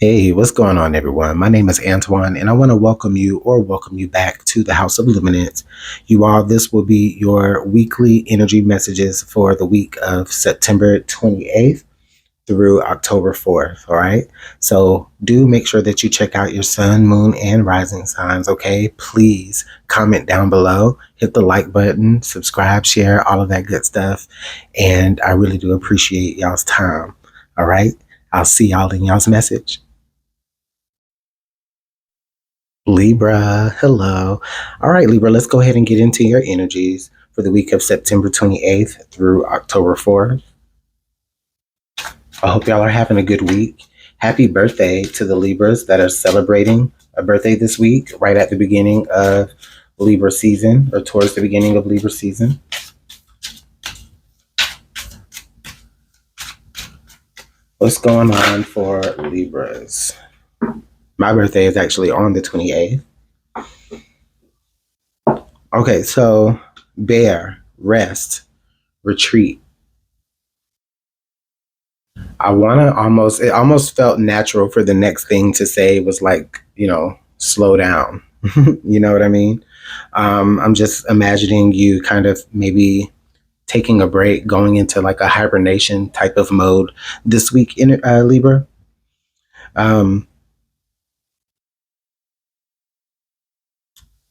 Hey, what's going on, everyone? My name is Antoine, and I want to welcome you back to the House of Luminance. You all, this will be your weekly energy messages for the week of September 28th through October 4th. All right. So do make sure that you check out your sun, moon, and rising signs. Okay. Please comment down below, hit the like button, subscribe, share, all of that good stuff. And I really do appreciate y'all's time. All right. I'll see y'all in y'all's message. Libra, hello. All right, Libra, let's go ahead and get into your energies for the week of September 28th through October 4th. I hope y'all are having a good week. Happy birthday to the Libras that are celebrating a birthday this week, right at the beginning of Libra season, or towards the beginning of Libra season. What's going on for Libras? My birthday is actually on the 28th. Okay, so bear, rest, retreat. It almost felt natural for the next thing to say was like, slow down. You know what I mean? I'm just imagining you kind of maybe taking a break, going into like a hibernation type of mode this week in Libra. Um,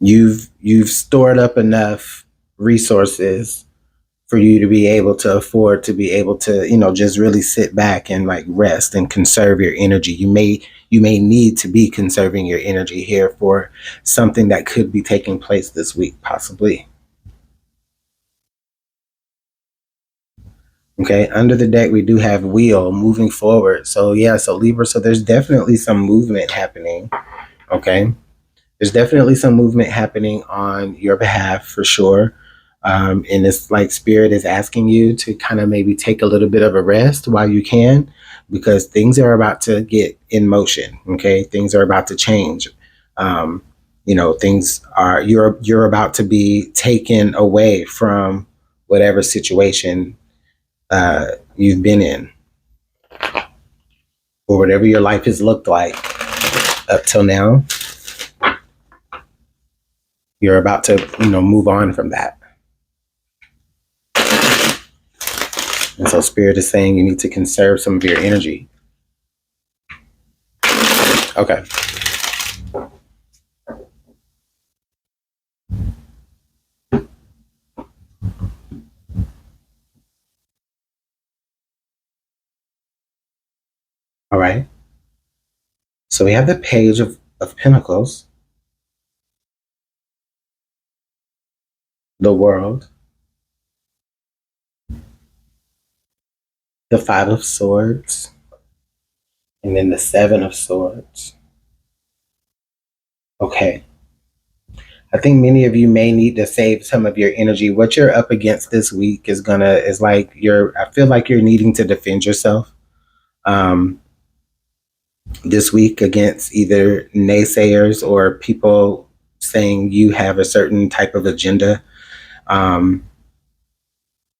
you've stored up enough resources for you to be able to afford to be able to, just really sit back and like rest and conserve your energy. You may need to be conserving your energy here for something that could be taking place this week, possibly. Okay, under the deck we do have wheel moving forward. So yeah, so Libra, so there's definitely some movement happening. Okay, there's definitely some movement happening on your behalf for sure. And it's like spirit is asking you to kind of maybe take a little bit of a rest while you can, because things are about to get in motion. Okay, things are about to change. Things are you're about to be taken away from whatever situation you've been in, or whatever your life has looked like up till now. You're about to move on from that. And so spirit is saying you need to conserve some of your energy. Okay. All right. So we have the Page of Pentacles, the World, the Five of Swords, and then the Seven of Swords. Okay. I think many of you may need to save some of your energy. What you're up against this week is like I feel like you're needing to defend yourself this week against either naysayers or people saying you have a certain type of agenda.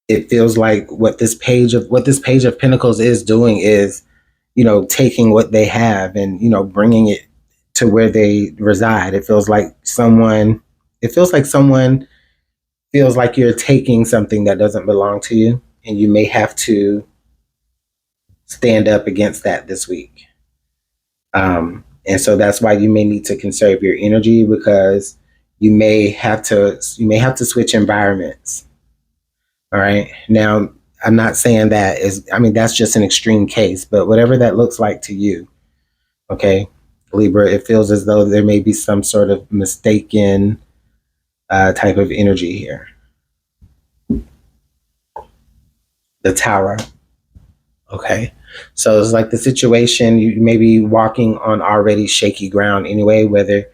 It feels like what this Page of Pentacles is doing is, taking what they have and, bringing it to where they reside. It feels like someone feels like you're taking something that doesn't belong to you, and you may have to stand up against that this week. And so that's why you may need to conserve your energy, because you may have to switch environments. All right. Now, I'm not saying that's just an extreme case, but whatever that looks like to you. Okay, Libra, it feels as though there may be some sort of mistaken type of energy here. The Tower. Okay. So it's like the situation, you may be walking on already shaky ground anyway, whether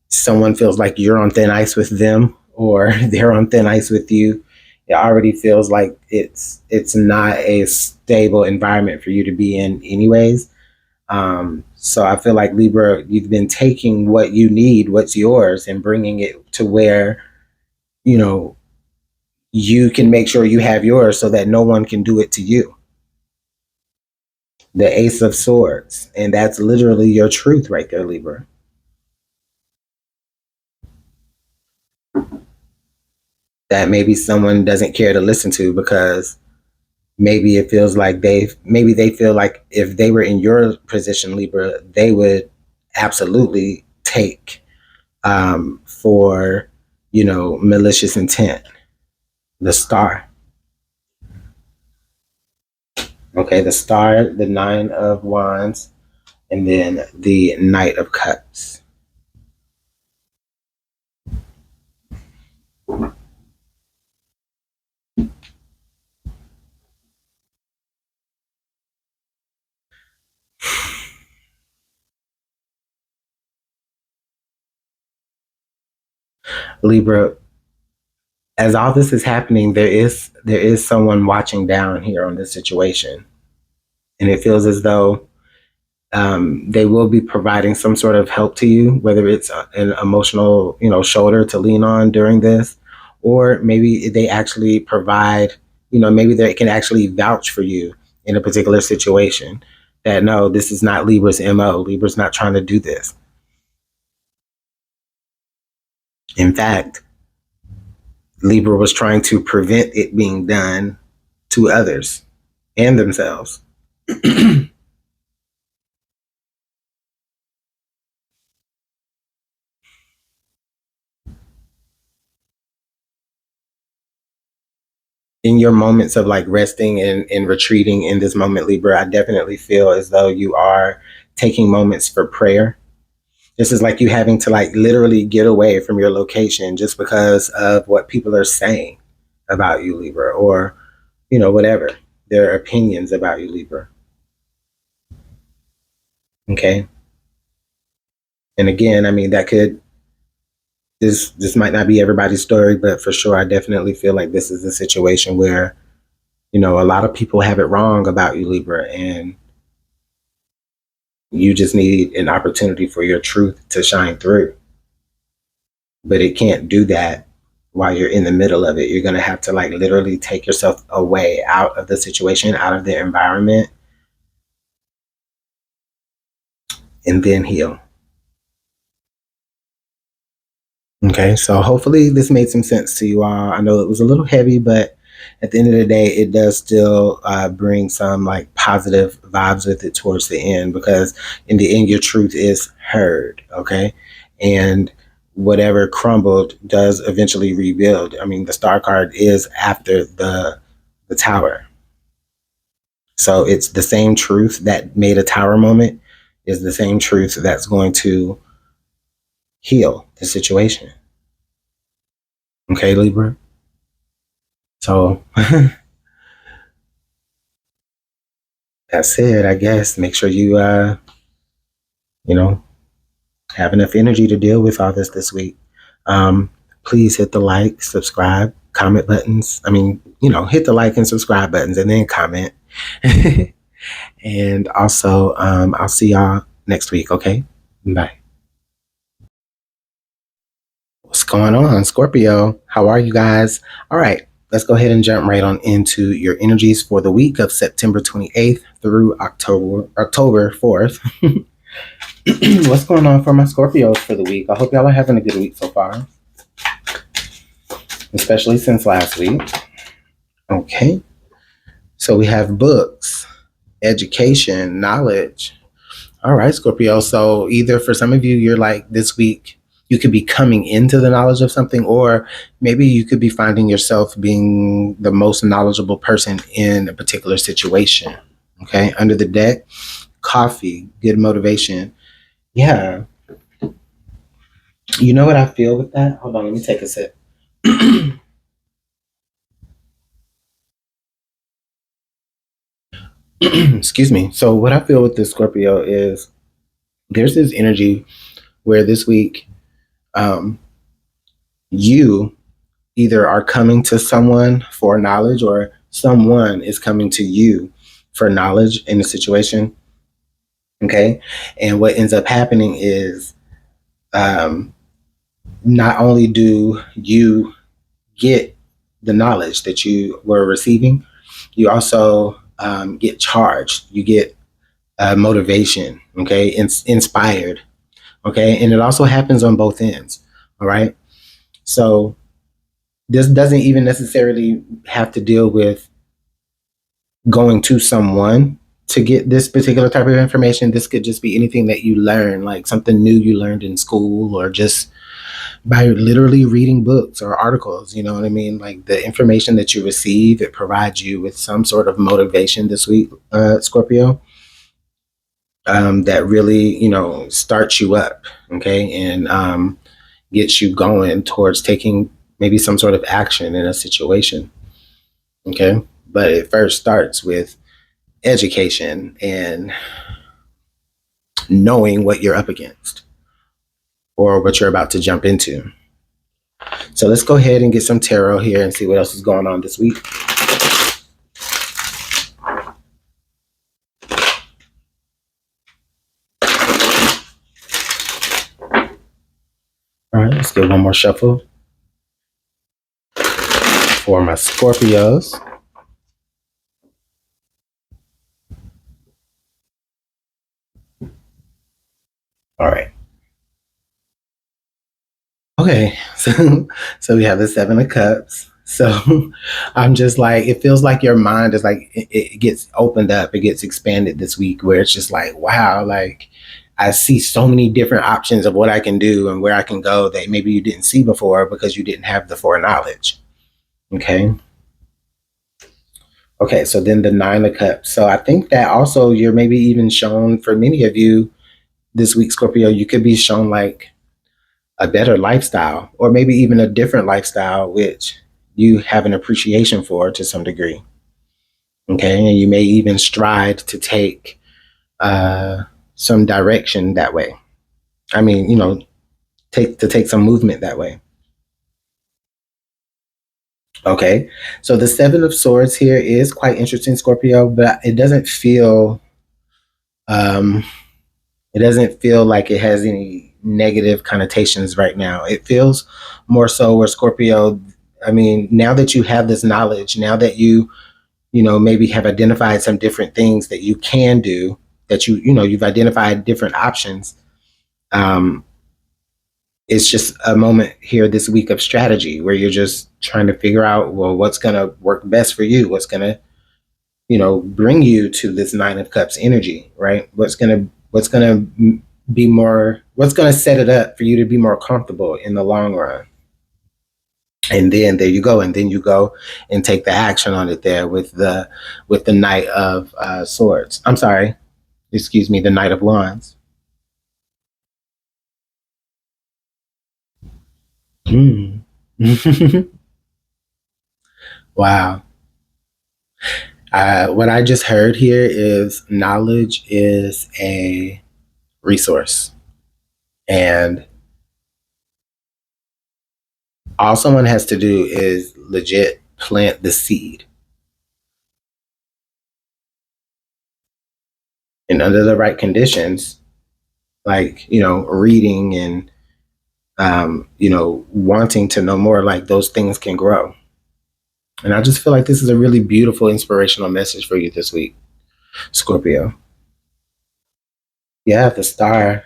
someone feels like you're on thin ice with them or they're on thin ice with you. It already feels like it's not a stable environment for you to be in anyways. So I feel like Libra, you've been taking what you need, what's yours, and bringing it to where, you can make sure you have yours so that no one can do it to you. The Ace of Swords. And that's literally your truth right there, Libra. That maybe someone doesn't care to listen to because maybe it feels like maybe they feel like if they were in your position, Libra, they would absolutely take for, malicious intent. The Star. Okay, the Star, the Nine of Wands, and then the Knight of Cups. Libra, as all this is happening, there is someone watching down here on this situation, and it feels as though they will be providing some sort of help to you, whether it's an emotional, shoulder to lean on during this, or maybe they actually provide, maybe they can actually vouch for you in a particular situation. That no, this is not Libra's MO. Libra's not trying to do this. In fact, Libra was trying to prevent it being done to others and themselves. In your moments of like resting and retreating in this moment, Libra, I definitely feel as though you are taking moments for prayer. This is like you having to like literally get away from your location just because of what people are saying about you, Libra, or, whatever their opinions about you, Libra. Okay. And again, I mean, this might not be everybody's story, but for sure, I definitely feel like this is a situation where, a lot of people have it wrong about you, Libra, and you just need an opportunity for your truth to shine through. But it can't do that while you're in the middle of it. You're going to have to like literally take yourself away out of the situation, out of the environment, and then heal. Okay, so hopefully this made some sense to you all. I know it was a little heavy, but at the end of the day, it does still bring some like positive vibes with it towards the end, because in the end, your truth is heard. Okay, and whatever crumbled does eventually rebuild. I mean, the Star card is after the Tower, so it's the same truth that made a Tower moment is the same truth that's going to heal the situation. Okay, Libra. So that's it, I guess. Make sure you, you know, have enough energy to deal with all this week. Um, please hit the like, subscribe, comment buttons. I mean, hit the like and subscribe buttons and then comment. And also, I'll see y'all next week. Okay. Bye. What's going on, Scorpio? How are you guys? All right. Let's go ahead and jump right on into your energies for the week of September 28th through October 4th. What's going on for my Scorpios for the week? I hope y'all are having a good week so far, especially since last week. Okay. So we have books, education, knowledge. All right, Scorpio. So either for some of you, you're like this week, you could be coming into the knowledge of something, or maybe you could be finding yourself being the most knowledgeable person in a particular situation. Okay. Under the deck, coffee, good motivation. Yeah. You know what I feel with that? Hold on, let me take a sip. Excuse me. So what I feel with this Scorpio is there's this energy where this week you either are coming to someone for knowledge or someone is coming to you for knowledge in a situation. Okay. And what ends up happening is not only do you get the knowledge that you were receiving, you also get charged. You get motivation, okay, inspired, okay, and it also happens on both ends. All right, so this doesn't even necessarily have to deal with going to someone to get this particular type of information. This could just be anything that you learn, like something new you learned in school, or just by literally reading books or articles. You know what I mean? Like the information that you receive, it provides you with some sort of motivation this week, Scorpio, that really, starts you up, okay, and gets you going towards taking maybe some sort of action in a situation, okay? But it first starts with education and knowing what you're up against or what you're about to jump into. So let's go ahead and get some tarot here and see what else is going on this week. All right, let's get one more shuffle for my Scorpios. All right. Okay, so we have the Seven of Cups. So I'm just like, it feels like your mind is like, it gets opened up, it gets expanded this week, where it's just like, wow, like I see so many different options of what I can do and where I can go that maybe you didn't see before because you didn't have the foreknowledge. Okay. Okay, so then the Nine of Cups. So I think that also you're maybe even shown, for many of you this week, Scorpio, you could be shown like a better lifestyle, or maybe even a different lifestyle, which you have an appreciation for to some degree. Okay, and you may even strive to take some direction that way. I mean, take some movement that way. Okay, so the Seven of Swords here is quite interesting, Scorpio, but um, it doesn't feel like it has any negative connotations right now. It feels more so where Scorpio, I mean, now that you have this knowledge, now that maybe have identified some different things that you can do, that you've identified different options. Um, it's just a moment here this week of strategy where you're just trying to figure out, well, what's going to work best for you? What's going to, bring you to this Nine of Cups energy, right? What's going to set it up for you to be more comfortable in the long run. And then there you go, and then you go and take the action on it there with the Knight of Swords. I'm sorry, excuse me, the Knight of Wands. Mm. Wow. What I just heard here is knowledge is a resource, and all someone has to do is legit plant the seed. And under the right conditions, like, reading and, wanting to know more, like those things can grow. And I just feel like this is a really beautiful, inspirational message for you this week, Scorpio. Yeah, the star,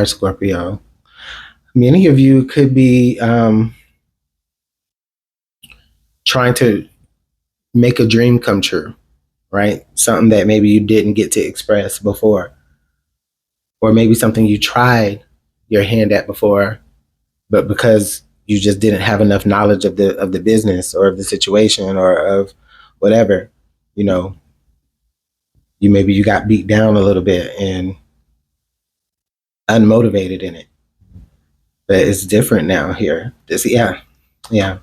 Scorpio. Many of you could be trying to make a dream come true, right? Something that maybe you didn't get to express before, or maybe something you tried your hand at before, but because you just didn't have enough knowledge of the business or of the situation or of whatever, you know, you got beat down a little bit and unmotivated in it. But it's different now here. Yeah.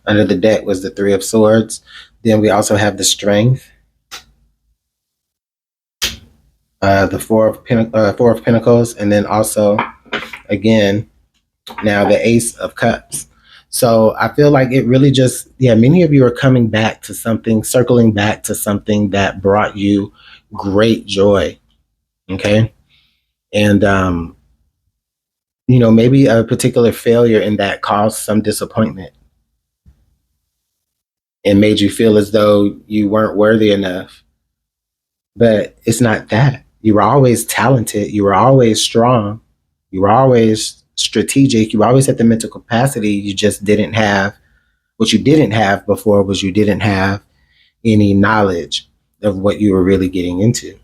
Under the deck was the Three of Swords. Then we also have the Strength, the Four of Pentacles, and then also again now the Ace of Cups. So I feel like it really just, many of you are coming back to something, circling back to something that brought you great joy. Okay. And, maybe a particular failure in that caused some disappointment. and made you feel as though you weren't worthy enough. But it's not that. You were always talented. You were always strong. You were always strategic. You always had the mental capacity. You just didn't have what you didn't have before was you didn't have any knowledge of what you were really getting into.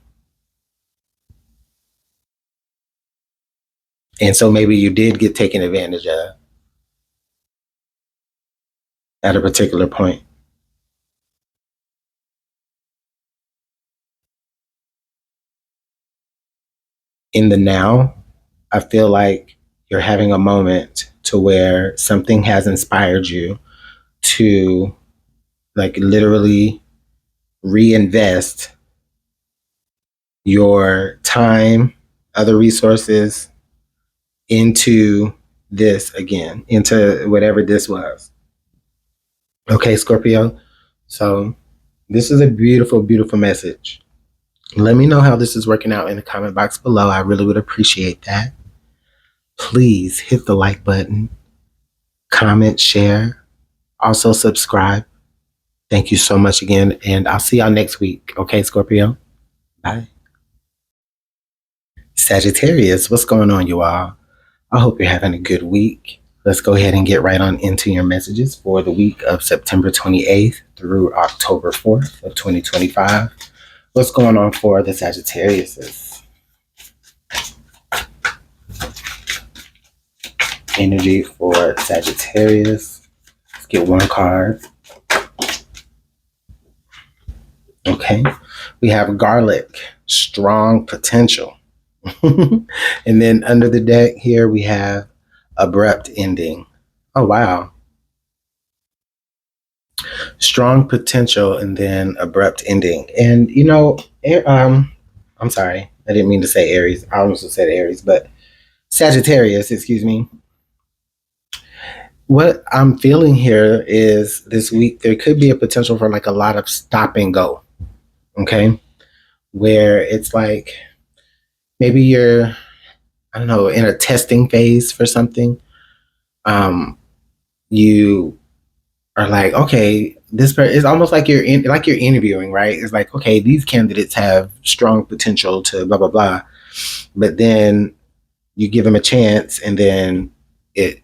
And so maybe you did get taken advantage of at a particular point. In the now, I feel like you're having a moment to where something has inspired you to like literally reinvest your time, other resources into this again, into whatever this was. Okay, Scorpio. So this is a beautiful, beautiful message. Let me know how this is working out in the comment box below. I really would appreciate that. Please hit the like button, comment, share, also subscribe. Thank you so much again, and I'll see y'all next week. Okay, Scorpio? Bye. Sagittarius, what's going on, you all? I hope you're having a good week. Let's go ahead and get right on into your messages for the week of September 28th through October 4th of 2025. What's going on for the Sagittarius? Energy for Sagittarius. Let's get one card. Okay. We have garlic, strong potential. And then under the deck here, we have abrupt ending. Oh, wow. Strong potential and then abrupt ending. And, you know, I'm sorry. I didn't mean to say Aries. I almost said Aries, but Sagittarius, excuse me. What I'm feeling here is this week, there could be a potential for like a lot of stop and go. Okay. Where it's like, maybe you're, I don't know, in a testing phase for something. You are like, okay, it's almost like you're interviewing, right? It's like, okay, these candidates have strong potential to blah blah blah, but then you give them a chance, and then it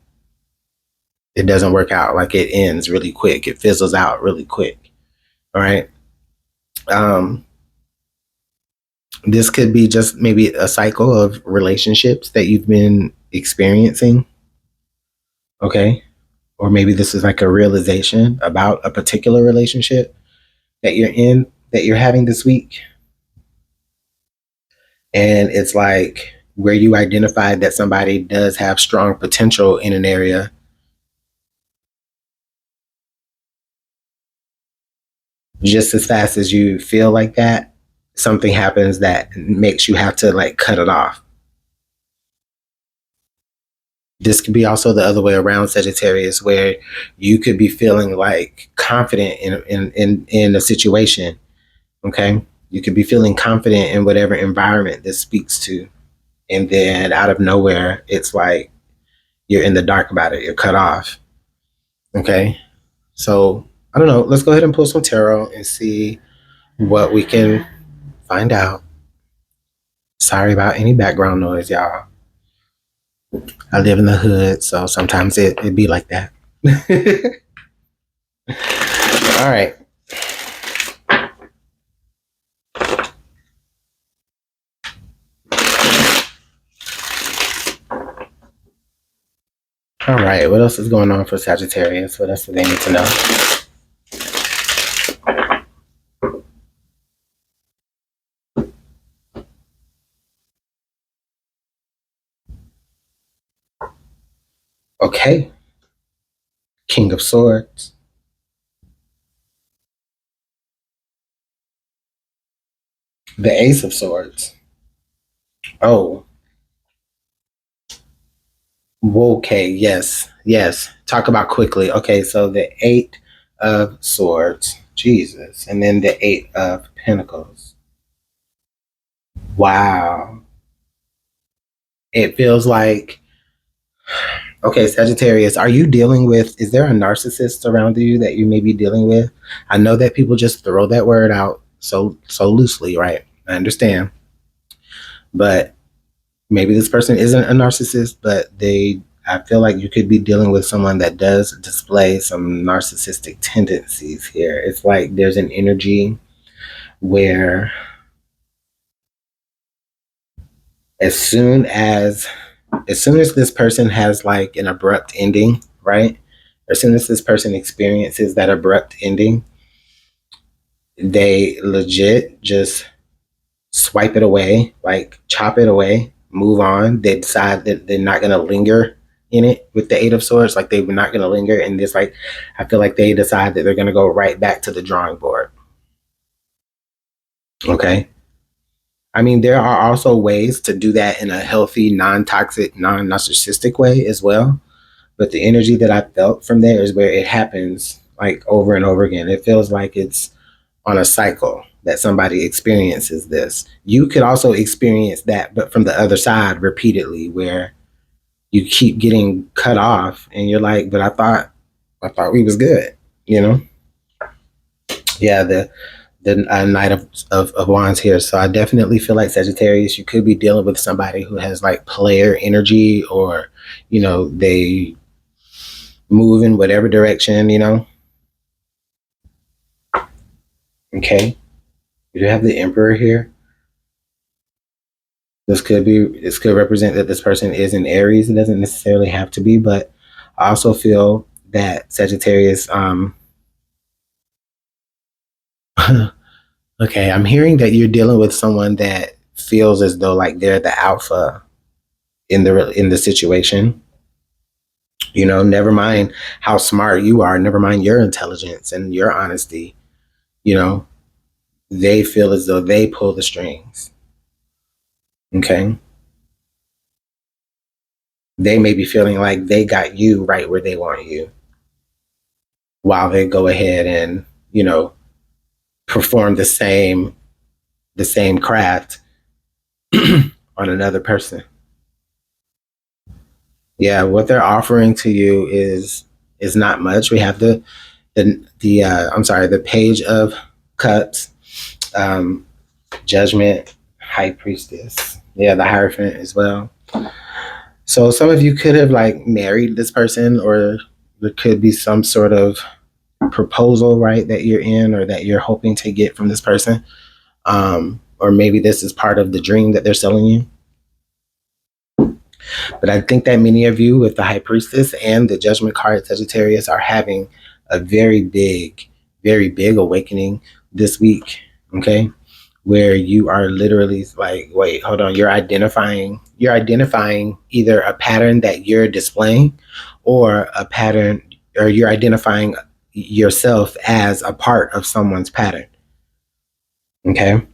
doesn't work out. Like it ends really quick. It fizzles out really quick. All right. This could be just maybe a cycle of relationships that you've been experiencing. Okay. Or maybe this is like a realization about a particular relationship that you're having this week. And it's like where you identified that somebody does have strong potential in an area. Just as fast as you feel like that, something happens that makes you have to like cut it off. This could be also the other way around, Sagittarius, where you could be feeling like confident in a situation. Okay. You could be feeling confident in whatever environment this speaks to. And then out of nowhere, it's like you're in the dark about it. You're cut off. Okay. So I don't know. Let's go ahead and pull some tarot and see what we can find out. Sorry about any background noise, y'all. I live in the hood, so sometimes it be like that. All right. All right. What else is going on for Sagittarius? What else do they need to know? Okay. King of Swords. The Ace of Swords. Oh. Okay. Yes. Yes. Talk about quickly. Okay. So the Eight of Swords. Jesus. And then the Eight of Pentacles. Wow. It feels like Okay, Sagittarius, are you dealing with, is there a narcissist around you that you may be dealing with? I know that people just throw that word out so loosely, right? I understand. But maybe this person isn't a narcissist, but I feel like you could be dealing with someone that does display some narcissistic tendencies here. It's like there's an energy where as soon as this person has like an abrupt ending, right? As soon as this person experiences that abrupt ending, they legit just swipe it away, like chop it away, move on. They decide that they're not going to linger in it with the Eight of Swords. Like they're not going to linger. And it's like, I feel like they decide that they're going to go right back to the drawing board. Okay. I mean, there are also ways to do that in a healthy, non-toxic, non-narcissistic way as well. But the energy that I felt from there is where it happens like over and over again. It feels like it's on a cycle that somebody experiences this. You could also experience that, but from the other side repeatedly, where you keep getting cut off and you're like, but I thought we was good, you know? Yeah, the Knight of Wands here. So I definitely feel like Sagittarius, you could be dealing with somebody who has like player energy, or, you know, they move in whatever direction, you know? Okay. You have the Emperor here. This could represent that this person is in Aries. It doesn't necessarily have to be, but I also feel that Sagittarius, okay, I'm hearing that you're dealing with someone that feels as though like they're the alpha in the situation. You know, never mind how smart you are, never mind your intelligence and your honesty. You know, they feel as though they pull the strings. Okay. They may be feeling like they got you right where they want you, while they go ahead and, you know, perform the same craft on another person. Yeah, what they're offering to you is not much. We have the Page of Cups, Judgment, High Priestess. Yeah, the Hierophant as well. So some of you could have like married this person, or there could be some sort of proposal, right, that you're in or that you're hoping to get from this person. Or maybe this is part of the dream that they're selling you. But I think that many of you with the High Priestess and the Judgment card, Sagittarius, are having a very big awakening this week. Okay. Where you are literally like, wait, hold on. You're identifying either a pattern that you're displaying, or a pattern, or you're identifying yourself as a part of someone's pattern. Okay.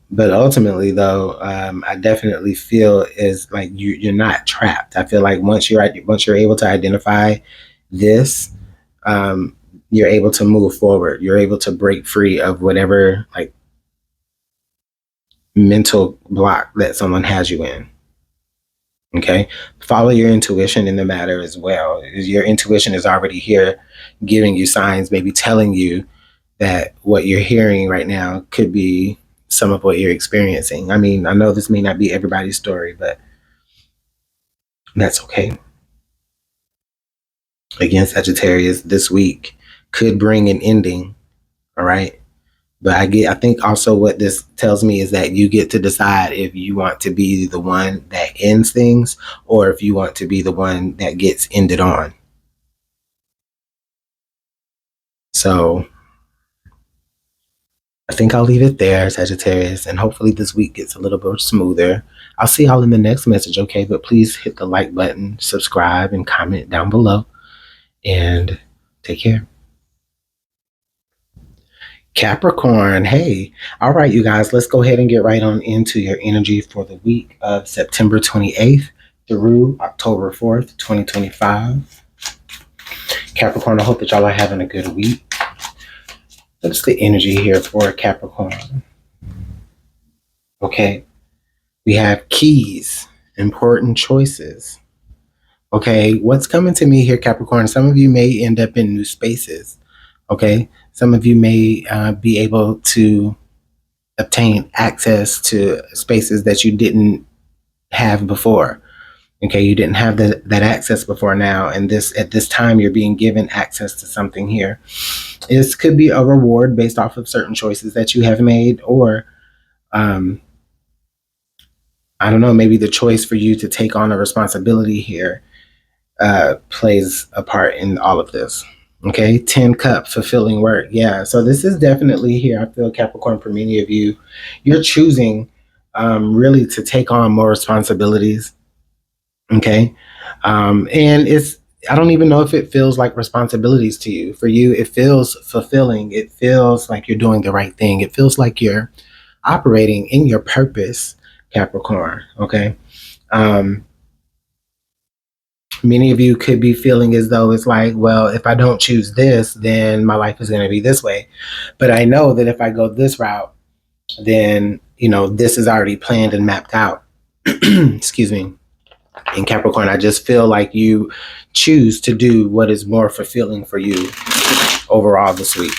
But ultimately, though, I definitely feel is like you're not trapped. I feel like once you're able to identify this, you're able to move forward. You're able to break free of whatever like mental block that someone has you in. Okay, follow your intuition in the matter as well. Your intuition is already here, giving you signs, maybe telling you that what you're hearing right now could be some of what you're experiencing. I mean, I know this may not be everybody's story, but that's okay. Again, Sagittarius, this week could bring an ending. All right. But I think also what this tells me is that you get to decide if you want to be the one that ends things, or if you want to be the one that gets ended on. So I think I'll leave it there, Sagittarius, and hopefully this week gets a little bit smoother. I'll see y'all in the next message, okay? But please hit the like button, subscribe, and comment down below. And take care. Capricorn, hey. All right, you guys, let's go ahead and get right on into your energy for the week of September 28th through October 4th, 2025. Capricorn, I hope that y'all are having a good week. What's the energy here for Capricorn? Okay, we have keys. important choices. Okay, what's coming to me here, Capricorn? Some of you may end up in new spaces. Okay, some of you may be able to obtain access to spaces that you didn't have before. Okay, you didn't have that access before now, and at this time you're being given access to something here. This could be a reward based off of certain choices that you have made, or I don't know, maybe the choice for you to take on a responsibility here plays a part in all of this. Okay, 10 cup, fulfilling work. Yeah, so this is definitely here. I feel, Capricorn, for many of you, you're choosing really to take on more responsibilities. Okay, and I don't even know if it feels like responsibilities to you. For you, it feels fulfilling. It feels like you're doing the right thing. It feels like you're operating in your purpose, Capricorn. Okay. Many of you could be feeling as though it's like, well, if I don't choose this, then my life is going to be this way. But I know that if I go this route, then, this is already planned and mapped out. Excuse me. In Capricorn, I just feel like you choose to do what is more fulfilling for you overall this week.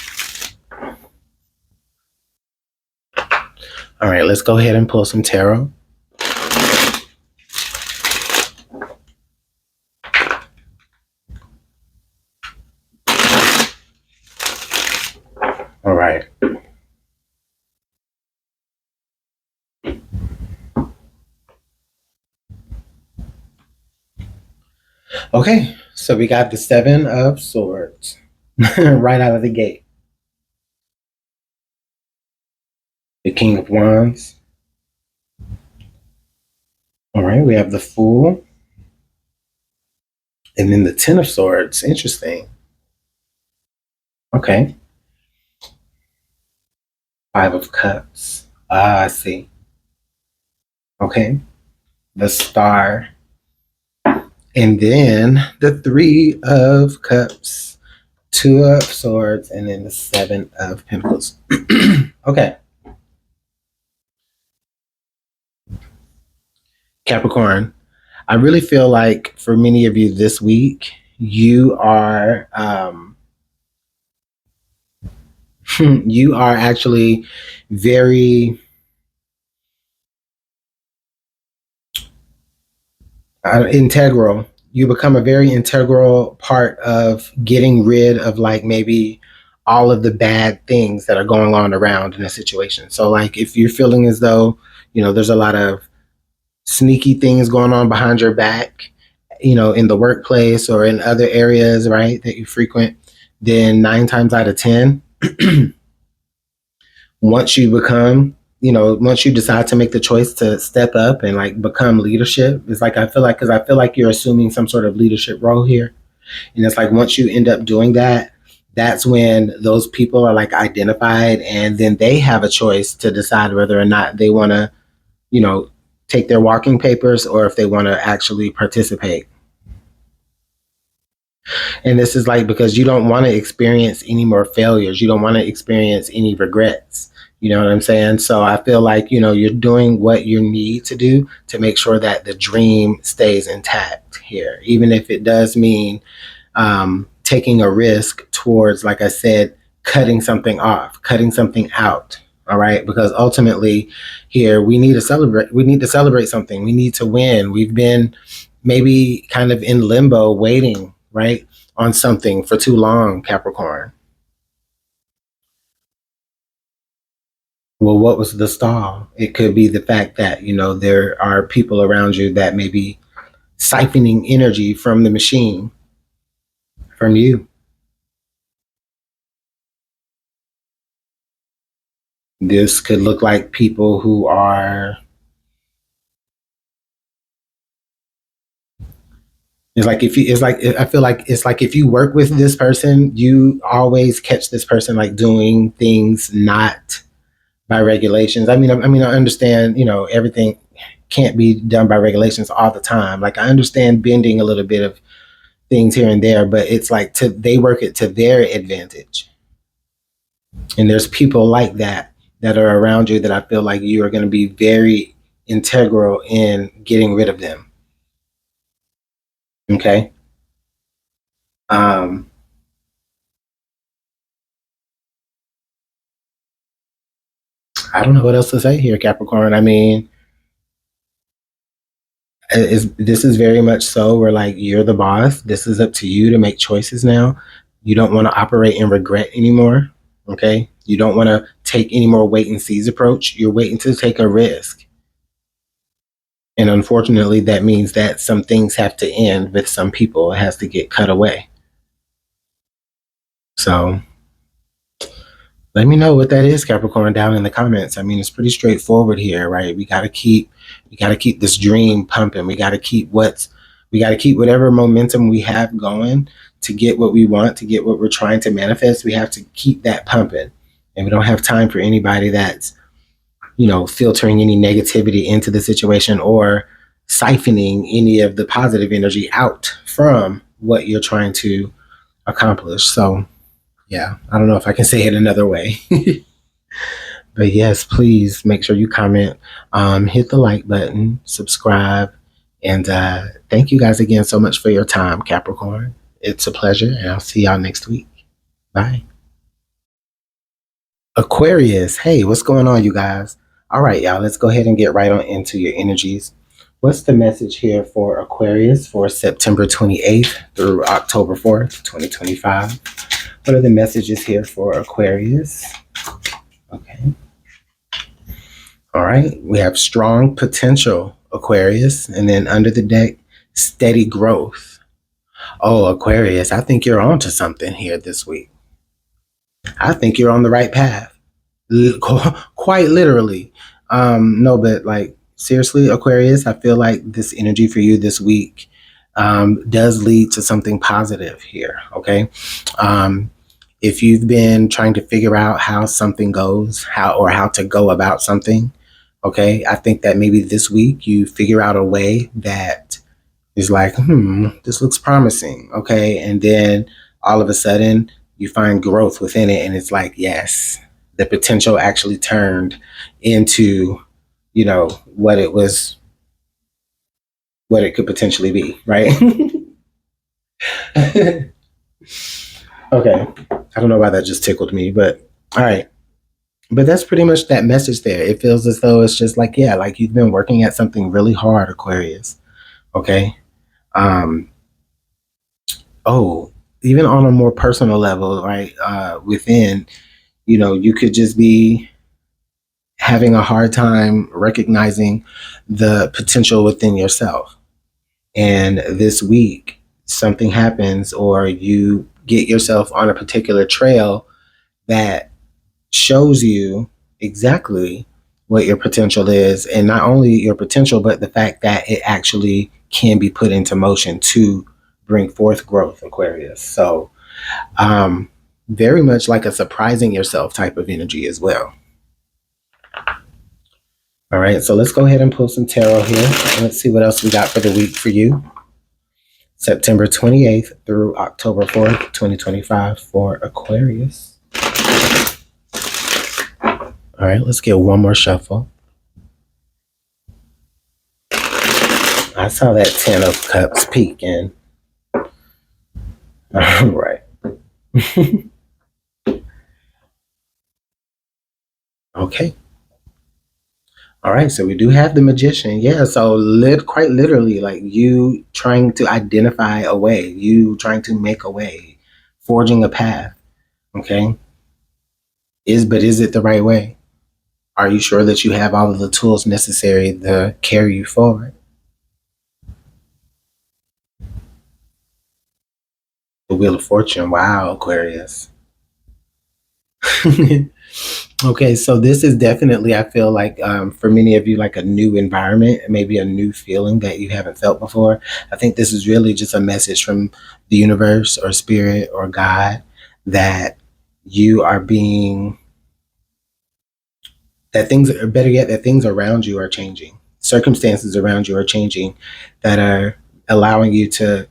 All right, let's go ahead and pull some tarot. All right. Okay, so we got the 7 of Swords right out of the gate. The King of Wands. All right, we have the Fool. And then the 10 of Swords. Interesting. Okay. 5 of Cups. Ah, I see. Okay. The Star. And then the 3 of Cups. 2 of Swords. And then the 7 of Pentacles. Okay. Capricorn, I really feel like for many of you this week, you are you are actually very integral. You become a very integral part of getting rid of like maybe all of the bad things that are going on around in a situation. So like if you're feeling as though, there's a lot of sneaky things going on behind your back, in the workplace or in other areas, right, that you frequent, then 9 times out of 10, once you decide to make the choice to step up and like become leadership, it's like, because I feel like you're assuming some sort of leadership role here. And it's like, once you end up doing that, that's when those people are like identified, and then they have a choice to decide whether or not they want to, take their walking papers or if they want to actually participate. And this is like, because you don't want to experience any more failures. You don't want to experience any regrets. You know what I'm saying? So I feel like, you're doing what you need to do to make sure that the dream stays intact here, even if it does mean taking a risk towards, like I said, cutting something off, cutting something out. All right. Because ultimately here we need to celebrate something. We need to win. We've been maybe kind of in limbo waiting, right, on something for too long, Capricorn. Well, what was the stall? It could be the fact that, there are people around you that may be siphoning energy from the machine, from you. This could look like people who are, I feel like it's like if you work with this person, you always catch this person like doing things not by regulations. I understand, everything can't be done by regulations all the time. Like I understand bending a little bit of things here and there, but it's like they work it to their advantage. And there's people like that are around you that I feel like you are going to be very integral in getting rid of them. Okay. I don't know what else to say here, Capricorn. I mean, this is very much so where like you're the boss. This is up to you to make choices now. You don't want to operate in regret anymore. Okay. You don't want to take any more wait and sees approach. You're waiting to take a risk. And unfortunately, that means that some things have to end with some people. It has to get cut away. So let me know what that is, Capricorn, down in the comments. I mean, it's pretty straightforward here, right? We got to keep this dream pumping. We got to keep whatever momentum we have going to get what we want, to get what we're trying to manifest. We have to keep that pumping. And we don't have time for anybody that's, filtering any negativity into the situation or siphoning any of the positive energy out from what you're trying to accomplish. So yeah, I don't know if I can say it another way. But yes, please make sure you comment, hit the like button, subscribe, and thank you guys again so much for your time, Capricorn. It's a pleasure, and I'll see y'all next week. Bye. Aquarius, hey, what's going on, you guys? All right, y'all, let's go ahead and get right on into your energies. What's the message here for Aquarius for September 28th through October 4th, 2025? What are the messages here for Aquarius? Okay. All right. We have strong potential, Aquarius. And then under the deck, steady growth. Oh, Aquarius, I think you're on to something here this week. I think you're on the right path. Quite literally. No, but like seriously, Aquarius, I feel like this energy for you this week does lead to something positive here. Okay. If you've been trying to figure out how something goes, how to go about something, okay, I think that maybe this week you figure out a way that is like, this looks promising, okay, and then all of a sudden you find growth within it, and it's like, yes, the potential actually turned into, what it could potentially be, right? Okay. I don't know why that just tickled me, but all right. But that's pretty much that message there. It feels as though it's just like, yeah, like you've been working at something really hard, Aquarius. Okay. Even on a more personal level, right? Within, you could just be having a hard time recognizing the potential within yourself. And this week, something happens, or you get yourself on a particular trail that shows you exactly what your potential is, and not only your potential, but the fact that it actually can be put into motion to bring forth growth, Aquarius. So very much like a surprising yourself type of energy as well. All right, so let's go ahead and pull some tarot here. Let's see what else we got for the week for you. September 28th through October 4th, 2025 for Aquarius. All right, let's get one more shuffle. I saw that 10 of Cups peeking. All right. Okay. All right, so we do have the Magician. Yeah, so quite literally, like you trying to identify a way, you trying to make a way, forging a path. Okay. But is it the right way? Are you sure that you have all of the tools necessary to carry you forward? The Wheel of Fortune. Wow, Aquarius. Okay, so this is definitely, I feel like, for many of you, like a new environment, maybe a new feeling that you haven't felt before. I think this is really just a message from the universe or spirit or God that you are being, that things, or better yet, that things around you are changing. Circumstances around you are changing that are allowing you to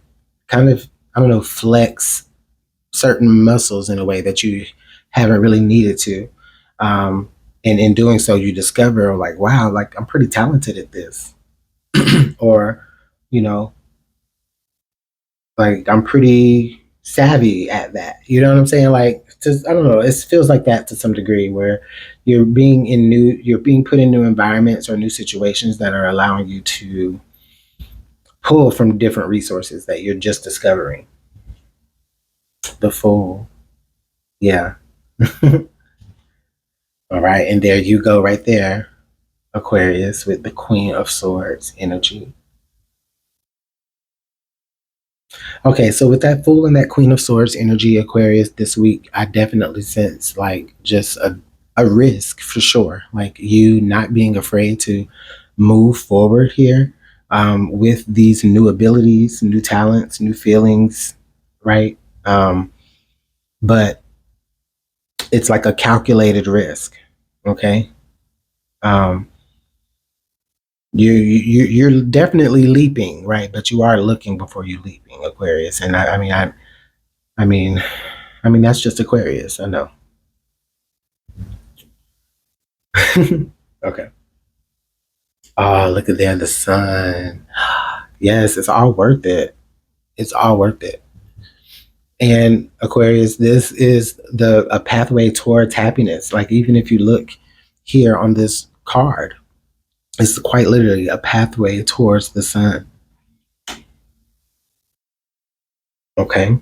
kind of, I don't know, flex certain muscles in a way that you haven't really needed to. And in doing so, you discover like, wow, like I'm pretty talented at this. Or, you know, like I'm pretty savvy at that. You know what I'm saying? Like, just I don't know. It feels like that to some degree, where you're being put in new environments or new situations that are allowing you to pull from different resources that you're just discovering. The Fool, yeah. All right, and there you go, right there, Aquarius, with the Queen of Swords energy. Okay, so with that Fool and that Queen of Swords energy, Aquarius, this week, I definitely sense like just a risk for sure. Like you not being afraid to move forward here with these new abilities, new talents, new feelings, right? But it's like a calculated risk, okay? Um, you're definitely leaping, right? But you are looking before you leaping, Aquarius. And I mean, that's just Aquarius. I know. Okay. Oh, look at there, the sun. Yes, it's all worth it. It's all worth it. And Aquarius, this is the a pathway towards happiness. Like even if you look here on this card, it's quite literally a pathway towards the sun. Okay.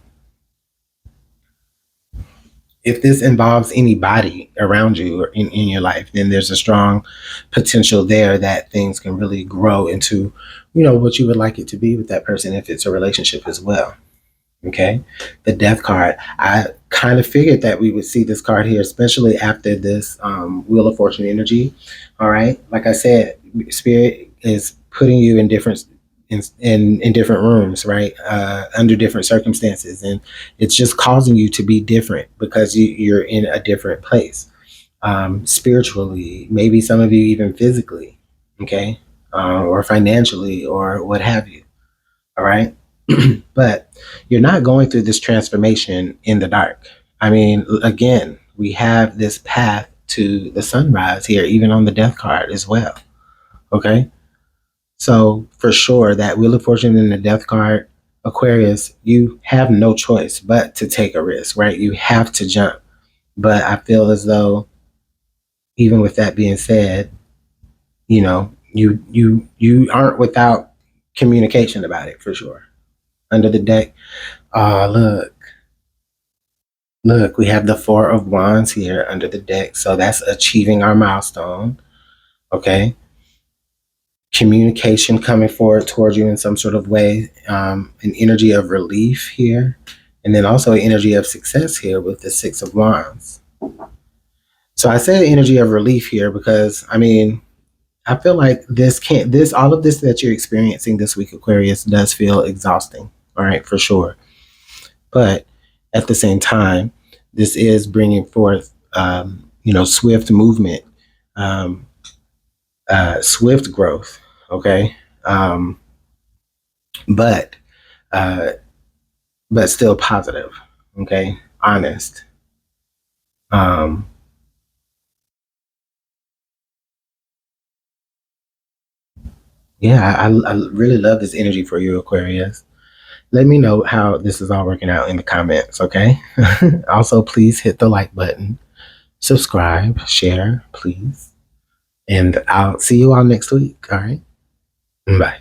If this involves anybody around you or in your life, then there's a strong potential there that things can really grow into, what you would like it to be with that person if it's a relationship as well. Okay. The Death card. I kind of figured that we would see this card here, especially after this Wheel of Fortune energy. All right. Like I said, Spirit is putting you in different in different rooms, right? Under different circumstances. And it's just causing you to be different because you're in a different place. Spiritually, maybe some of you even physically, okay? Or financially or what have you. All right. But you're not going through this transformation in the dark. I mean, again, we have this path to the sunrise here, even on the Death card as well. Okay. So for sure, that Wheel of Fortune and the Death card, Aquarius, you have no choice but to take a risk, right? You have to jump. But I feel as though, even with that being said, you aren't without communication about it for sure. Under the deck, look, we have the Four of Wands here under the deck. So that's achieving our milestone. Okay. Communication coming forward towards you in some sort of way, an energy of relief here, and then also an energy of success here with the Six of Wands. So I say energy of relief here because I feel like all of this that you're experiencing this week, Aquarius, does feel exhausting. All right, for sure. But at the same time, this is bringing forth, swift movement, um, swift growth. Okay. But uh, but still positive. Okay. Honest. Um, yeah, I really love this energy for you, Aquarius. Let me know how this is all working out in the comments, okay? Also, please hit the like button, subscribe, share, please. And I'll see you all next week, all right? Bye.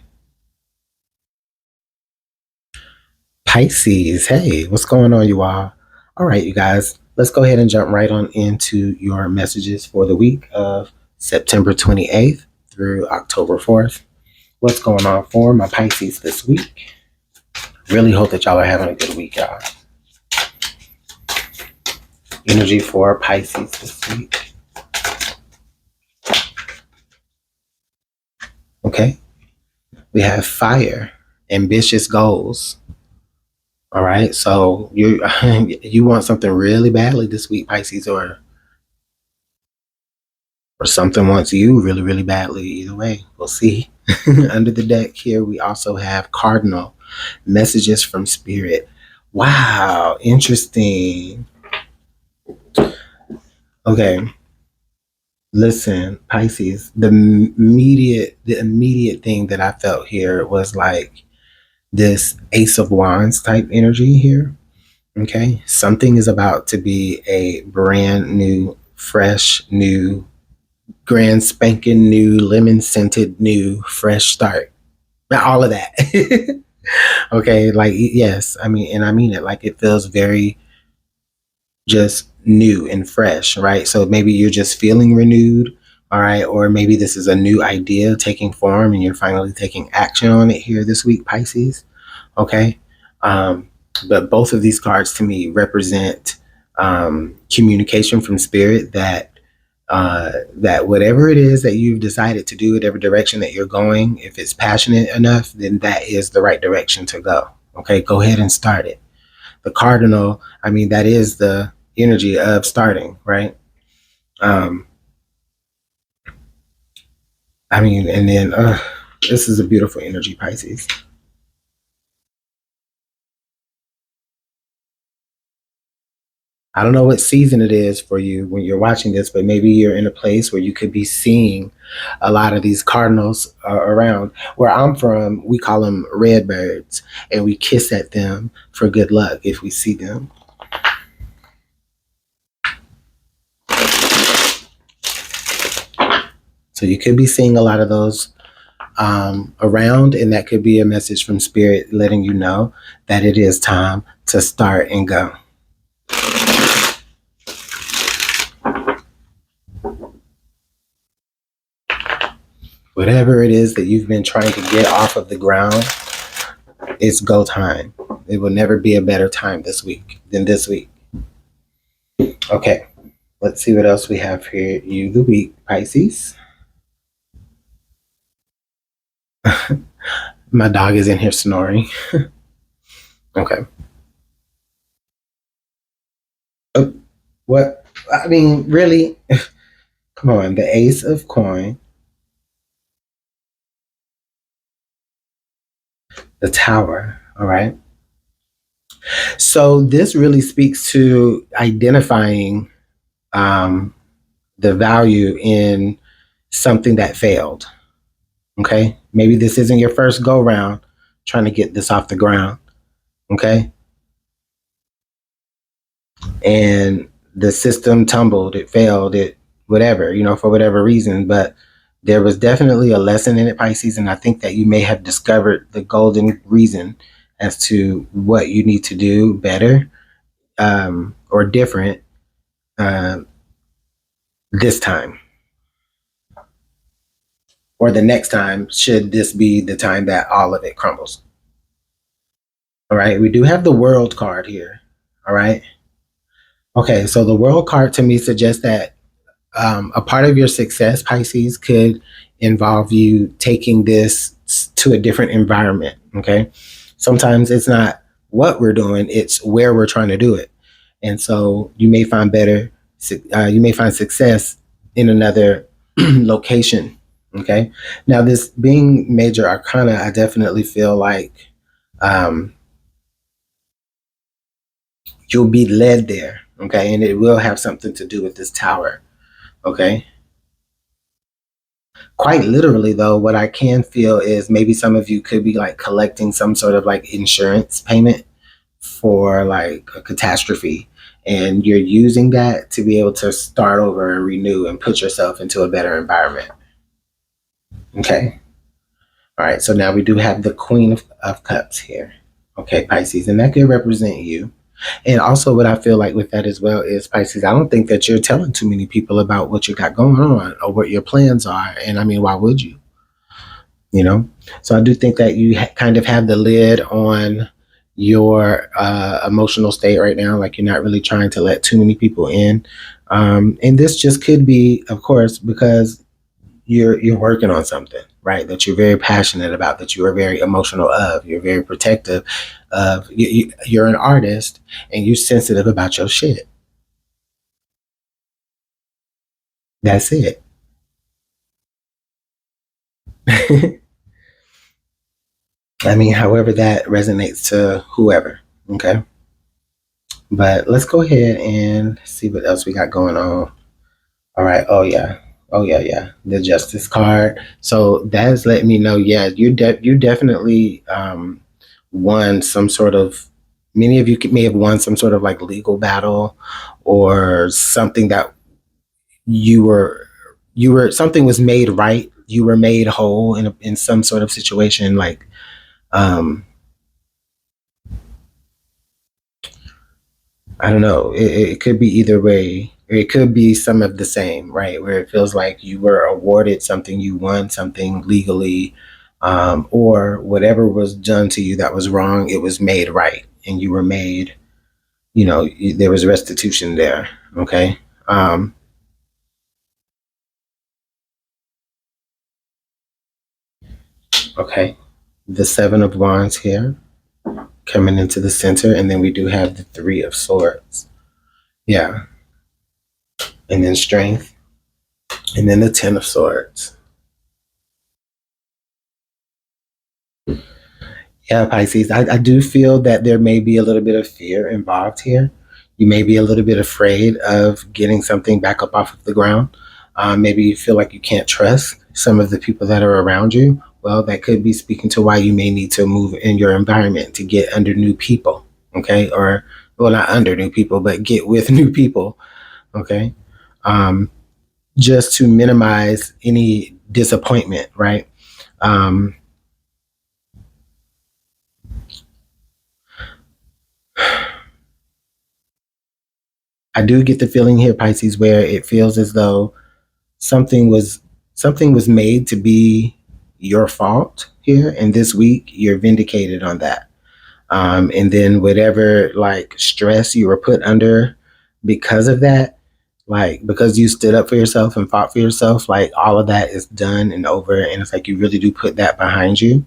Pisces, hey, what's going on, you all? All right, you guys, let's go ahead and jump right on into your messages for the week of September 28th through October 4th. What's going on for my Pisces this week? Really hope that y'all are having a good week, y'all. Energy for Pisces this week. Okay. We have fire, ambitious goals. All right. So you want something really badly this week, Pisces, or something wants you really, really badly. Either way, we'll see. Under the deck here, we also have cardinal messages from spirit. Wow, interesting. Okay. Listen, Pisces, the immediate thing that I felt here was like this Ace of Wands type energy here. Okay. Something is about to be a brand new, fresh, new, grand spanking new, lemon scented, new, fresh start. Not all of that. Okay. Like, yes. I mean, and I mean it, like it feels very just new and fresh, right? So maybe you're just feeling renewed, all right? Or maybe this is a new idea taking form and you're finally taking action on it here this week, Pisces, okay? But both of these cards to me represent communication from spirit that whatever it is that you've decided to do, whatever direction that you're going, if it's passionate enough, then that is the right direction to go, okay? Go ahead and start it. The cardinal, I mean, that is the energy of starting, right? Um, I mean, and then this is a beautiful energy, Pisces. I don't know what season it is for you when you're watching this, but maybe you're in a place where you could be seeing a lot of these cardinals around. Where I'm from, we call them red birds, and we kiss at them for good luck if we see them. So you could be seeing a lot of those around, and that could be a message from spirit letting you know that it is time to start and go. Whatever it is that you've been trying to get off of the ground, it's go time. It will never be a better time this week than this week. Okay, let's see what else we have here. You, the week, Pisces. My dog is in here snoring. Okay. Oh, what? I mean, really? Come on. The Ace of Coin, the Tower. All right. So this really speaks to identifying the value in something that failed. Okay. Maybe this isn't your first go round trying to get this off the ground. Okay. And the system tumbled, it failed, it whatever, for whatever reason. But there was definitely a lesson in it, Pisces. And I think that you may have discovered the golden reason as to what you need to do better or different uh, this time or the next time, should this be the time that all of it crumbles. All right. We do have the World card here. All right. Okay. So the World card to me suggests that a part of your success, Pisces, could involve you taking this to a different environment. Okay. Sometimes it's not what we're doing, it's where we're trying to do it. And so you may find you may find success in another location. Okay. Now, this being major arcana, I definitely feel like you'll be led there. Okay. And it will have something to do with this tower. Okay. Quite literally, though, what I can feel is maybe some of you could be like collecting some sort of like insurance payment for like a catastrophe. And you're using that to be able to start over and renew and put yourself into a better environment. Okay. All right. So now we do have the Queen of Cups here. Okay, Pisces. And that could represent you. And also what I feel like with that as well is, Pisces, I don't think that you're telling too many people about what you got going on or what your plans are. And I mean, why would you? So I do think that you kind of have the lid on your emotional state right now. Like you're not really trying to let too many people in. And this just could be, of course, because you're working on something, right? That you're very passionate about, that you are very emotional of, you're very protective of. You're an artist and you're sensitive about your shit. That's it. I mean, however that resonates to whoever. Okay. But let's go ahead and see what else we got going on. All right. Oh, yeah. Oh yeah, the Justice card. So that's letting me know, yeah, you definitely won some sort of. Many of you may have won some sort of like legal battle, or something that you were something was made right. You were made whole in some sort of situation, like um I don't know. It could be either way. Or it could be some of the same, right? Where it feels like you were awarded something, you won something legally, or whatever was done to you that was wrong, it was made right, and you were made. There was restitution there. Okay. Um, okay. The Seven of Wands here coming into the center, and then we do have the Three of Swords. Yeah, and then Strength, and then the Ten of Swords. Yeah, Pisces, I do feel that there may be a little bit of fear involved here. You may be a little bit afraid of getting something back up off of the ground. Maybe you feel like you can't trust some of the people that are around you. Well, that could be speaking to why you may need to move in your environment to get under new people. Okay. Or, well, not under new people, but get with new people. Okay. Um, just to minimize any disappointment, right? Um, I do get the feeling here, Pisces, where it feels as though something was something was made to be your fault here, and this week you're vindicated on that. And then whatever like stress you were put under because of that, like because you stood up for yourself and fought for yourself, like all of that is done and over, and it's like you really do put that behind you.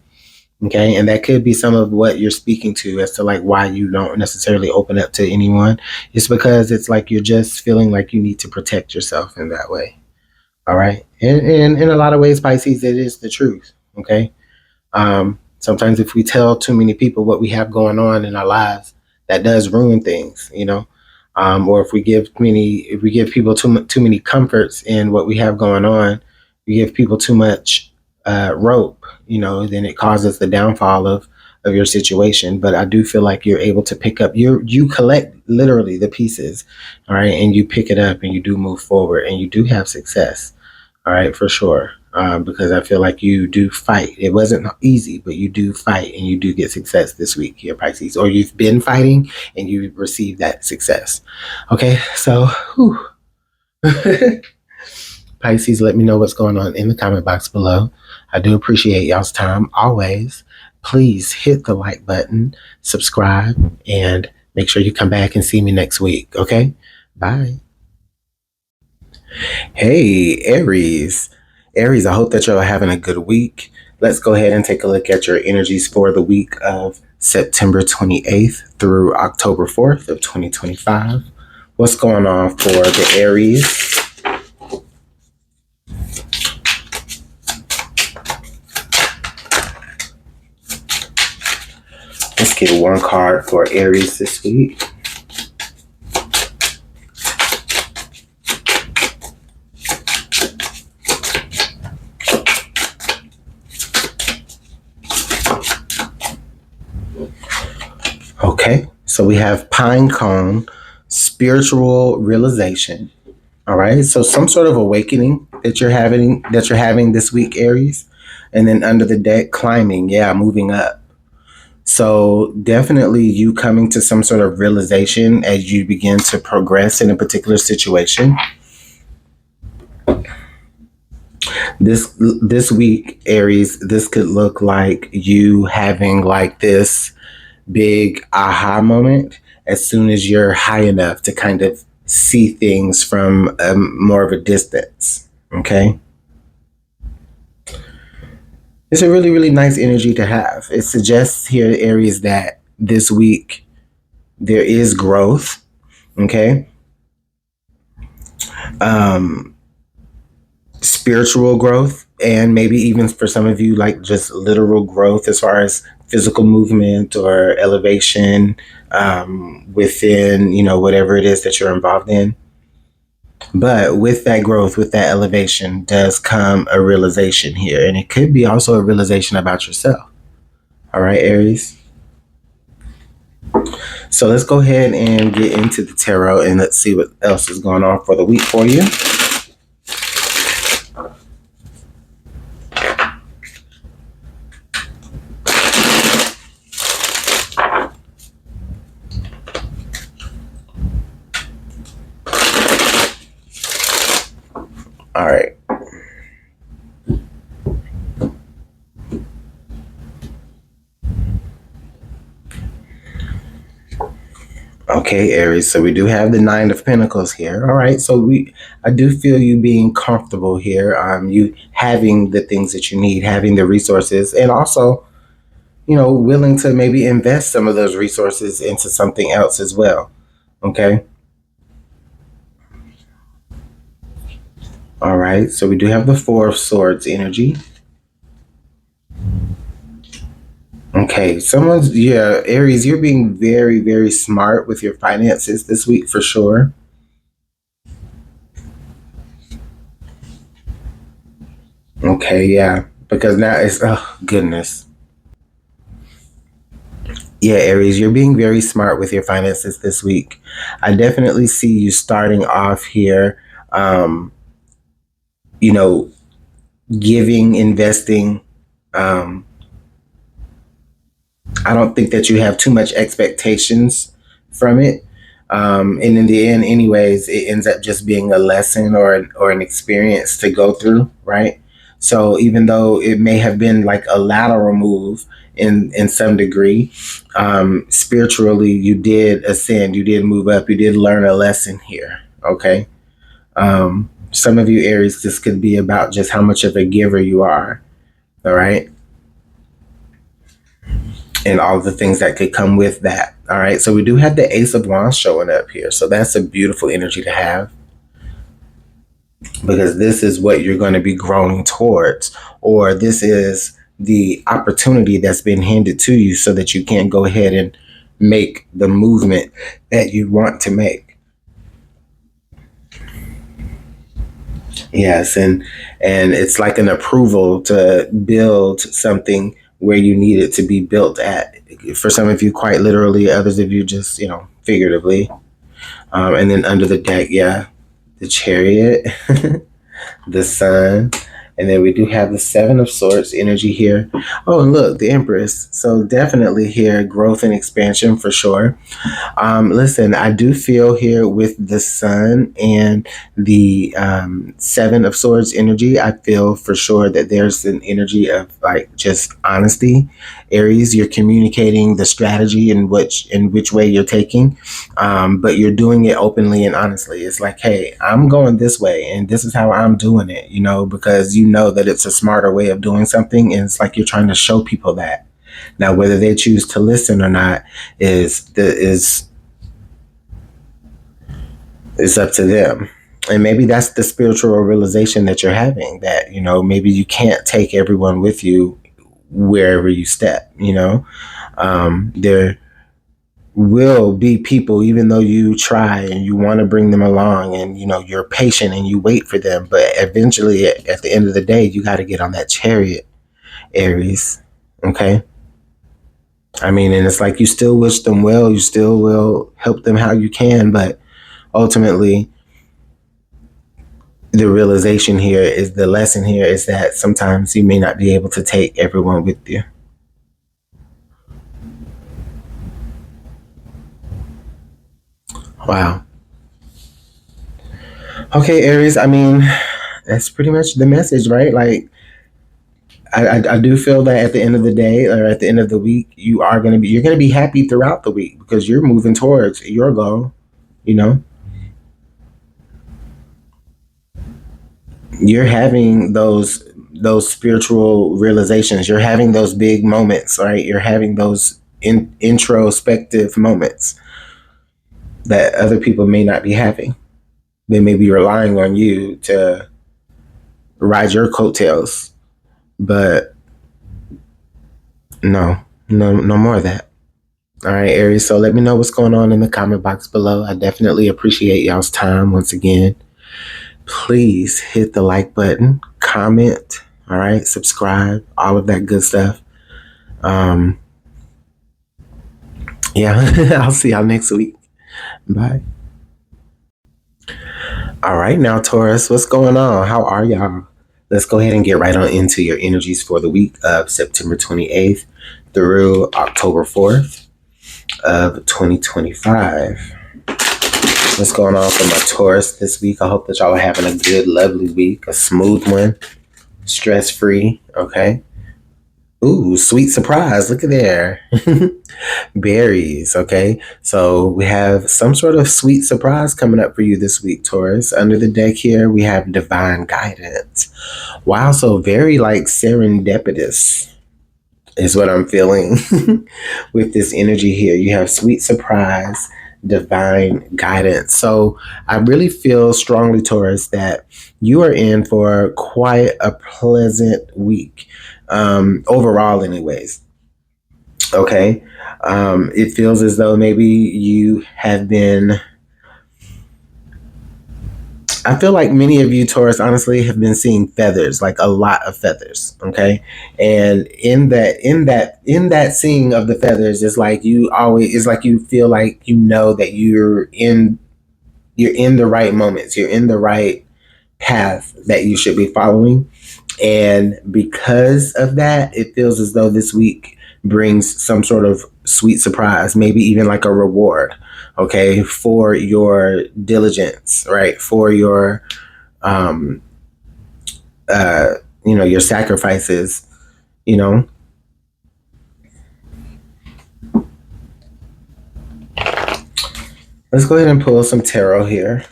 Okay. And that could be some of what you're speaking to as to like why you don't necessarily open up to anyone. It's because it's like you're just feeling like you need to protect yourself in that way. All right. And in a lot of ways, Pisces, it is the truth. Okay. Sometimes if we tell too many people what we have going on in our lives, that does ruin things. Or if we give people too many comforts in what we have going on, we give people too much rope, then it causes the downfall of your situation. But I do feel like you're able to pick up you collect literally the pieces, all right, and you pick it up and you do move forward and you do have success. All right, for sure. Because I feel like you do fight. It wasn't easy, but you do fight and you do get success this week here, Pisces. Or you've been fighting and you received that success. Okay, so Pisces, let me know what's going on in the comment box below. I do appreciate y'all's time always. Please hit the like button, subscribe, and make sure you come back and see me next week. Okay, bye. Hey, Aries. Aries, I hope that you're having a good week. Let's go ahead and take a look at your energies for the week of September 28th through October 4th of 2025. What's going on for the Aries? Let's get one card for Aries this week. Okay, so we have pine cone, spiritual realization. All right, so some sort of awakening that you're having this week, Aries, and then under the deck, climbing, yeah, moving up. So definitely you coming to some sort of realization as you begin to progress in a particular situation. This week, Aries, this could look like you having like this big aha moment as soon as you're high enough to kind of see things from more of a distance. Okay. It's a really, really nice energy to have. It suggests here, Aries, that this week there is growth. Okay. Spiritual growth, and maybe even for some of you, like just literal growth as far as physical movement or elevation within, whatever it is that you're involved in. But with that growth, with that elevation, does come a realization here. And it could be also a realization about yourself. All right, Aries. So let's go ahead and get into the tarot and let's see what else is going on for the week for you. All right. Okay, Aries. So we do have the Nine of Pentacles here. All right. So I do feel you being comfortable here. You having the things that you need, having the resources, and also, willing to maybe invest some of those resources into something else as well. Okay. All right. So we do have the Four of Swords energy. Okay, Aries, you're being very, very smart with your finances this week for sure. Okay, yeah, because now oh, goodness. Yeah, Aries, you're being very smart with your finances this week. I definitely see you starting off here, um, you know, giving, investing. Um, I don't think that you have too much expectations from it. And in the end, anyways, it ends up just being a lesson or an experience to go through, right? So even though it may have been like a lateral move in some degree, spiritually, you did ascend, you did move up, you did learn a lesson here, okay? Some of you Aries, this could be about just how much of a giver you are, all right? And all the things that could come with that. All right. So we do have the Ace of Wands showing up here. So that's a beautiful energy to have because this is what you're going to be growing towards, or this is the opportunity that's been handed to you so that you can go ahead and make the movement that you want to make. Yes, and it's like an approval to build something where you need it to be built at. For some of you, quite literally. Others of you, just figuratively. And then under the deck, yeah, the Chariot, the Sun, and then we do have the Seven of Swords energy here. Oh, and look, the Empress. So definitely here, growth and expansion for sure. Listen, I do feel here with the Sun and the Seven of Swords energy, I feel for sure that there's an energy of like just honesty. Aries, you're communicating the strategy in which way you're taking, but you're doing it openly and honestly. It's like, hey, I'm going this way, and this is how I'm doing it. Because you know that it's a smarter way of doing something, and it's like you're trying to show people that. Now, whether they choose to listen or not is up to them. And maybe that's the spiritual realization that you're having, that, maybe you can't take everyone with you wherever you step, there will be people, even though you try and you want to bring them along and, you're patient and you wait for them. But eventually at the end of the day, you got to get on that chariot, Aries. Okay. I mean, and it's like you still wish them well, you still will help them how you can, but ultimately, the realization here is the lesson here is that sometimes you may not be able to take everyone with you. Wow. Okay, Aries, I mean, that's pretty much the message, right? Like, I do feel that at the end of the day or at the end of the week, you're going to be happy throughout the week because you're moving towards your goal, you're having those spiritual realizations, you're having those big moments, right? You're having those introspective moments that other people may not be having. They may be relying on you to ride your coattails, but no more of that. All right, Aries. So let me know what's going on in the comment box below. I definitely appreciate y'all's time once again. please hit the like button, comment, all right, subscribe, all of that good stuff. Yeah, I'll see y'all next week. Bye. All right, now, Taurus, what's going on? How are y'all? Let's go ahead and get right on into your energies for the week of September 28th through October 4th of 2025. What's going on for my Taurus this week? I hope that y'all are having a good, lovely week, a smooth one, stress-free, okay? Ooh, sweet surprise. Look at there. Berries, okay? So we have some sort of sweet surprise coming up for you this week, Taurus. Under the deck here, we have divine guidance. Wow, so very like serendipitous is what I'm feeling with this energy here. You have sweet surprise, divine guidance. So I really feel strongly, Taurus, that you are in for quite a pleasant week, overall anyways. Okay. It feels as though maybe you have been, I feel like many of you, Taurus, honestly, have been seeing feathers, like a lot of feathers. Okay. And in that seeing of the feathers, it's like it's like you feel like you know that you're in the right moments, you're in the right path that you should be following. And because of that, it feels as though this week brings some sort of sweet surprise, maybe even like a reward, okay, for your diligence, right? For your, your sacrifices, you know. Let's go ahead and pull some tarot here.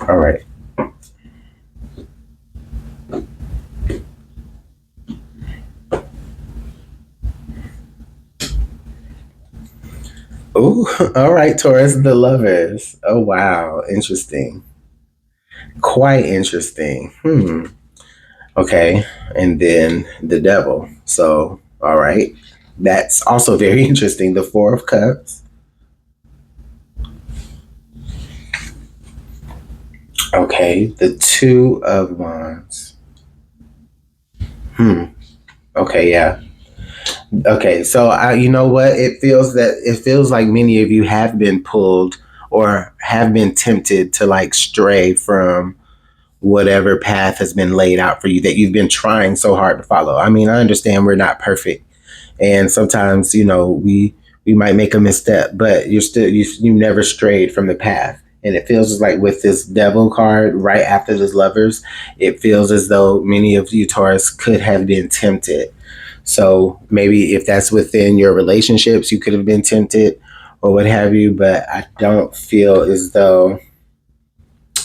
All right. Oh, all right, Taurus, the lovers. Oh, wow. Interesting. Quite interesting. Okay. And then the devil. So, all right. That's also very interesting. The Four of Cups. Okay. The Two of Wands. Okay. Yeah. Okay, so you know what? It feels like many of you have been pulled or have been tempted to like stray from whatever path has been laid out for you that you've been trying so hard to follow. I mean, I understand we're not perfect, and sometimes we might make a misstep, but you never strayed from the path. And it feels like with this devil card right after this lovers, it feels as though many of you, Taurus, could have been tempted. So maybe if that's within your relationships, you could have been tempted or what have you. But I don't feel as though,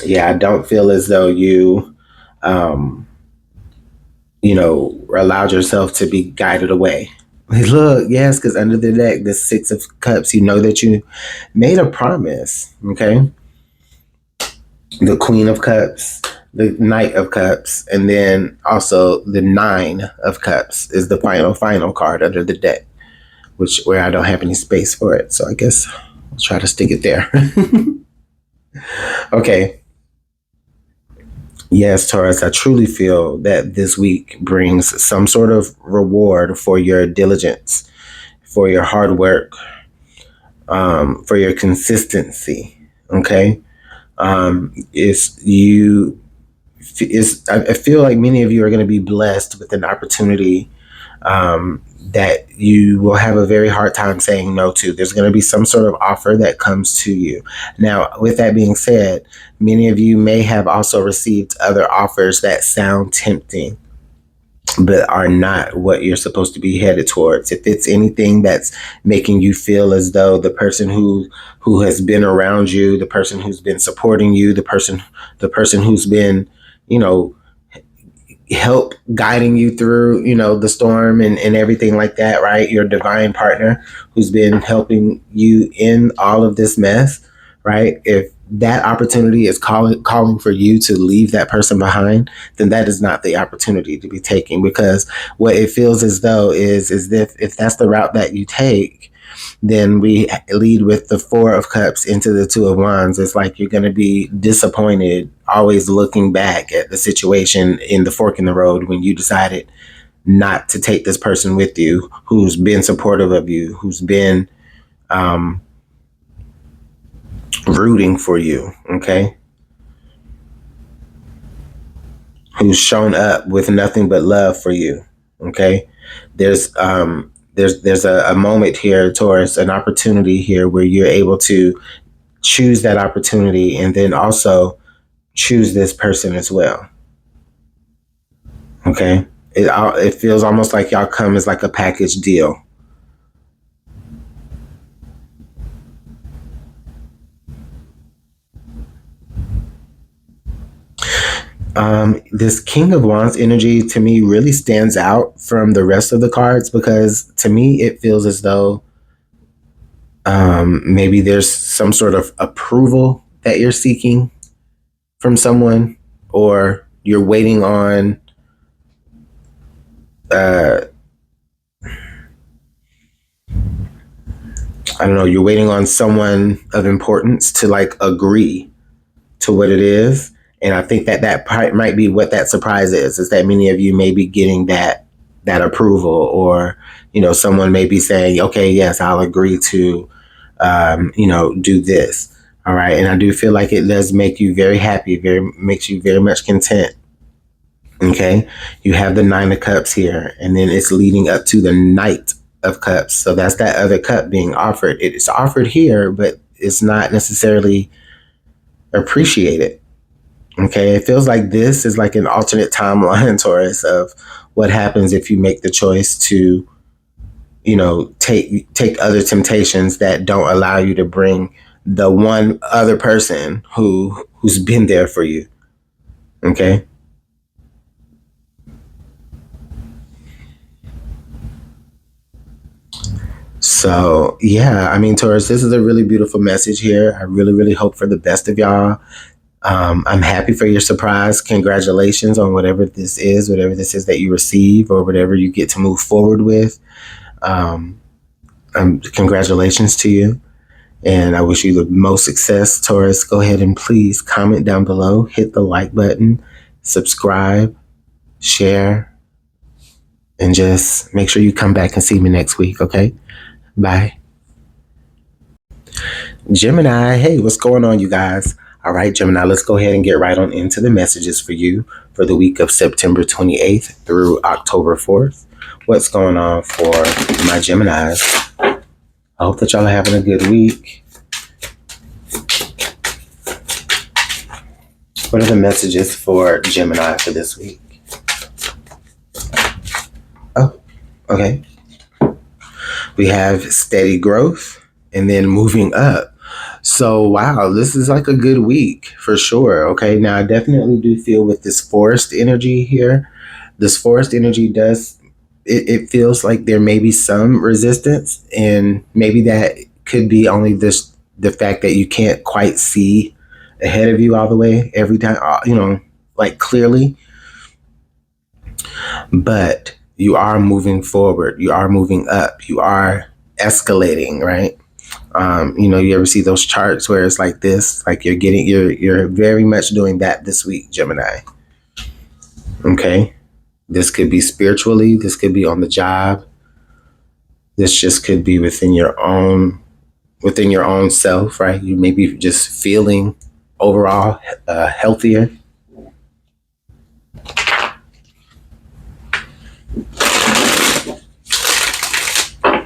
you, allowed yourself to be guided away. Look, yes, because under the deck, the Six of Cups, you know that you made a promise, okay? The Queen of Cups, the Knight of Cups, and then also the Nine of Cups is the final card under the deck, where I don't have any space for it. So I guess I'll try to stick it there. Okay. Yes, Taurus, I truly feel that this week brings some sort of reward for your diligence, for your hard work, for your consistency. Okay. I feel like many of you are going to be blessed with an opportunity that you will have a very hard time saying no to. There's going to be some sort of offer that comes to you. Now, with that being said, many of you may have also received other offers that sound tempting, but are not what you're supposed to be headed towards. If it's anything that's making you feel as though the person who has been around you, the person who's been supporting you, the person who's been, help guiding you through, the storm and everything like that, right? Your divine partner who's been helping you in all of this mess, right? If that opportunity is calling for you to leave that person behind, then that is not the opportunity to be taking, because what it feels as though is if that's the route that you take, then we lead with the Four of Cups into the Two of Wands. It's like you're going to be disappointed, always looking back at the situation in the fork in the road when you decided not to take this person with you, who's been supportive of you, who's been rooting for you, okay? Who's shown up with nothing but love for you, okay? There's a moment here, Taurus, an opportunity here where you're able to choose that opportunity and then also choose this person as well, okay? It feels almost like y'all come as like a package deal. This King of Wands energy to me really stands out from the rest of the cards, because to me it feels as though maybe there's some sort of approval that you're seeking from someone, or you're waiting on I don't know, you're waiting on someone of importance to like agree to what it is. And I think that might be what that surprise is that many of you may be getting that approval, or, someone may be saying, okay, yes, I'll agree to, do this. All right. And I do feel like it does make you very happy, makes you very much content. Okay. You have the Nine of Cups here, and then it's leading up to the Knight of Cups. So that's that other cup being offered. It's offered here, but it's not necessarily appreciated. Okay, it feels like this is like an alternate timeline, Taurus, of what happens if you make the choice to, take other temptations that don't allow you to bring the one other person who's been there for you. Okay. So yeah, I mean, Taurus, this is a really beautiful message here. I really, really hope for the best of y'all. I'm happy for your surprise. Congratulations on whatever this is that you receive, or whatever you get to move forward with. Congratulations to you. And I wish you the most success, Taurus. Go ahead and please comment down below, hit the like button, subscribe, share, and just make sure you come back and see me next week, okay? Bye. Gemini, hey, what's going on, you guys? All right, Gemini, let's go ahead and get right on into the messages for you for the week of September 28th through October 4th. What's going on for my Geminis? I hope that y'all are having a good week. What are the messages for Gemini for this week? Oh, okay. We have steady growth and then moving up. So, wow, this is like a good week for sure. Okay, now I definitely do feel with this forest energy here. This forest energy it feels like there may be some resistance, and maybe that could be only the fact that you can't quite see ahead of you all the way every time, like clearly. But you are moving forward. You are moving up. You are escalating, right? You ever see those charts where it's like this, like you're very much doing that this week, Gemini. Okay. This could be spiritually. This could be on the job. This just could be within your own self, right? You may be just feeling overall healthier.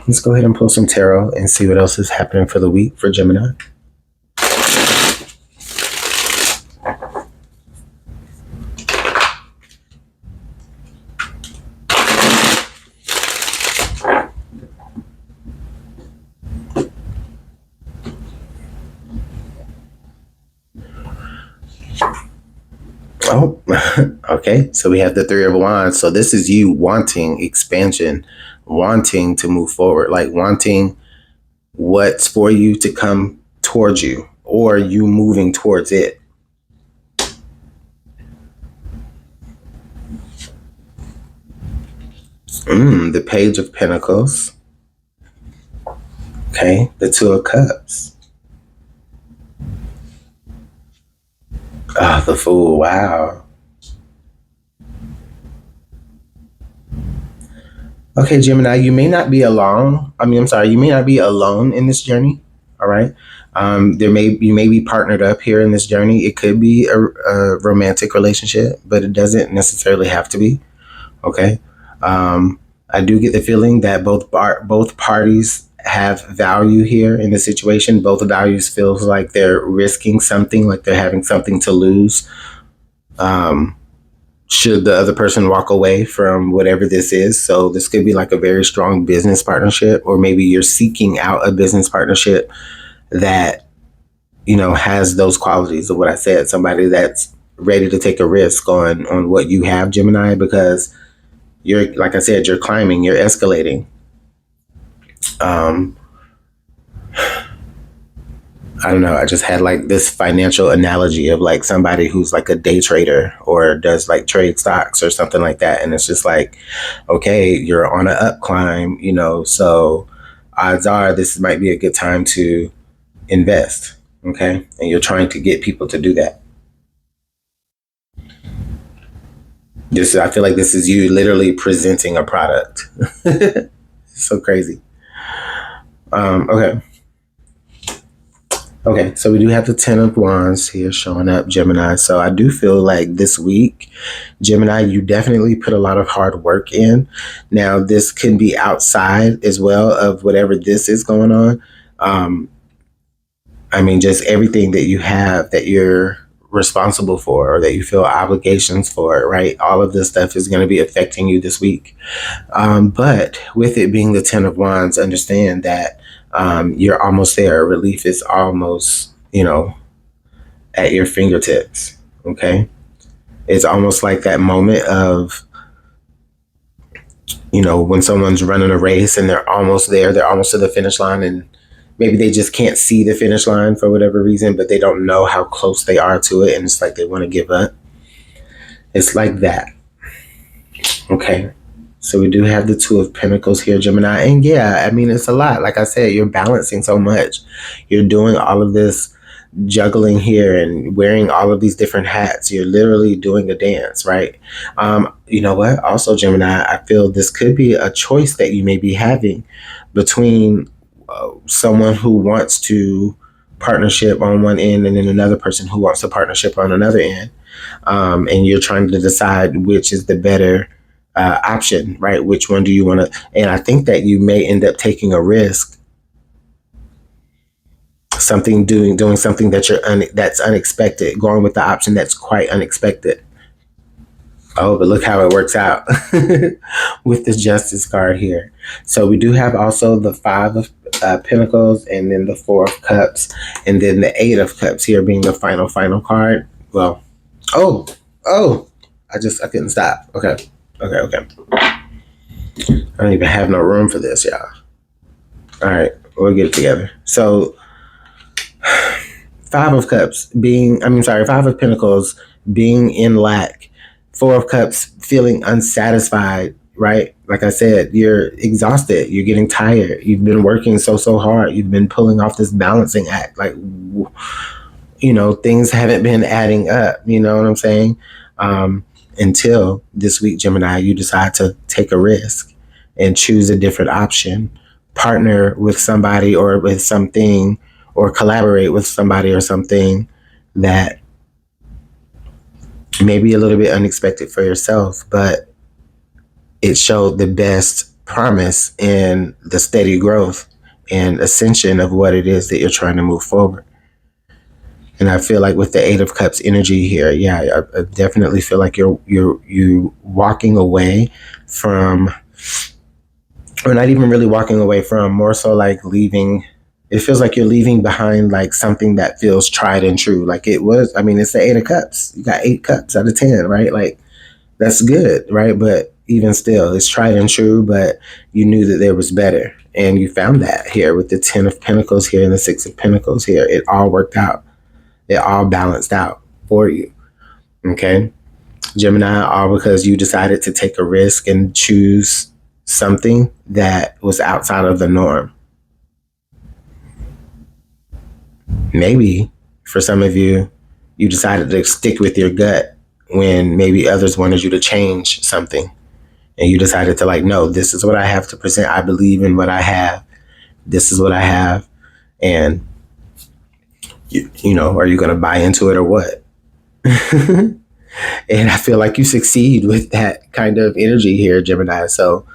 Let's go ahead and pull some tarot and see what else is happening for the week for Gemini. Oh, okay. So we have the Three of Wands. So this is you wanting expansion, wanting to move forward, like wanting what's for you to come towards you, or you moving towards it. The Page of Pentacles. Okay, the Two of Cups. Ah, the Fool. Wow. Okay, Gemini, you may not be alone. You may not be alone in this journey. All right. You may be partnered up here in this journey. It could be a romantic relationship, but it doesn't necessarily have to be. Okay. I do get the feeling that both parties have value here in the situation. Both values feels like they're risking something, like they're having something to lose. Should the other person walk away from whatever this is. So this could be like a very strong business partnership, or maybe you're seeking out a business partnership that, has those qualities of what I said. Somebody that's ready to take a risk on what you have, Gemini, because you're, like I said, you're climbing, you're escalating. I don't know. I just had like this financial analogy of like somebody who's like a day trader or does like trade stocks or something like that. And it's just like, okay, you're on an up climb, so odds are this might be a good time to invest. Okay. And you're trying to get people to do that. I feel like this is you literally presenting a product. So crazy. Okay. Okay, so we do have the Ten of Wands here showing up, Gemini. So I do feel like this week, Gemini, you definitely put a lot of hard work in. Now, this can be outside as well of whatever this is going on. Just everything that you have that you're responsible for or that you feel obligations for, right? All of this stuff is going to be affecting you this week. But with it being the Ten of Wands, understand that you're almost there. Relief is almost, at your fingertips. Okay. It's almost like that moment of, when someone's running a race and they're almost there, they're almost to the finish line, and maybe they just can't see the finish line for whatever reason, but they don't know how close they are to it. And it's like they want to give up. It's like that. Okay. So we do have the Two of Pentacles here, Gemini. And yeah, it's a lot. Like I said, you're balancing so much. You're doing all of this juggling here and wearing all of these different hats. You're literally doing a dance, right? You know what? Also, Gemini, I feel this could be a choice that you may be having between someone who wants to partnership on one end and then another person who wants a partnership on another end. And you're trying to decide which is the better option, right? Which one do you want to? And I think that you may end up taking a risk, doing something that's unexpected, going with the option that's quite unexpected. Oh, but look how it works out with the Justice card here. So we do have also the Five of Pentacles, and then the Four of Cups, and then the Eight of Cups here being the final card. Well, I couldn't stop. Okay. I don't even have no room for this, y'all. All right, we'll get it together. So Five of Pentacles being in lack, Four of Cups feeling unsatisfied, right? Like I said, you're exhausted, you're getting tired, you've been working so hard, you've been pulling off this balancing act, like, things haven't been adding up, you know what I'm saying? Until this week, Gemini, you decide to take a risk and choose a different option, partner with somebody or with something, or collaborate with somebody or something that may be a little bit unexpected for yourself, but it showed the best promise in the steady growth and ascension of what it is that you're trying to move forward. And I feel like with the Eight of Cups energy here, yeah, I definitely feel like you're walking away from, or not even really walking away from, more so like leaving. It feels like you're leaving behind like something that feels tried and true. Like it was, it's the Eight of Cups. You got 8 cups out of 10, right? Like that's good, right? But even still, it's tried and true, but you knew that there was better. And you found that here with the 10 of Pentacles here and the 6 of Pentacles here. It all worked out. It all balanced out for you. Okay. Gemini, all because you decided to take a risk and choose something that was outside of the norm. Maybe for some of you, you decided to stick with your gut when maybe others wanted you to change something. And you decided to like, no, this is what I have to present. I believe in what I have. This is what I have. And, you know, are you going to buy into it or what? And I feel like you succeed with that kind of energy here, Gemini. So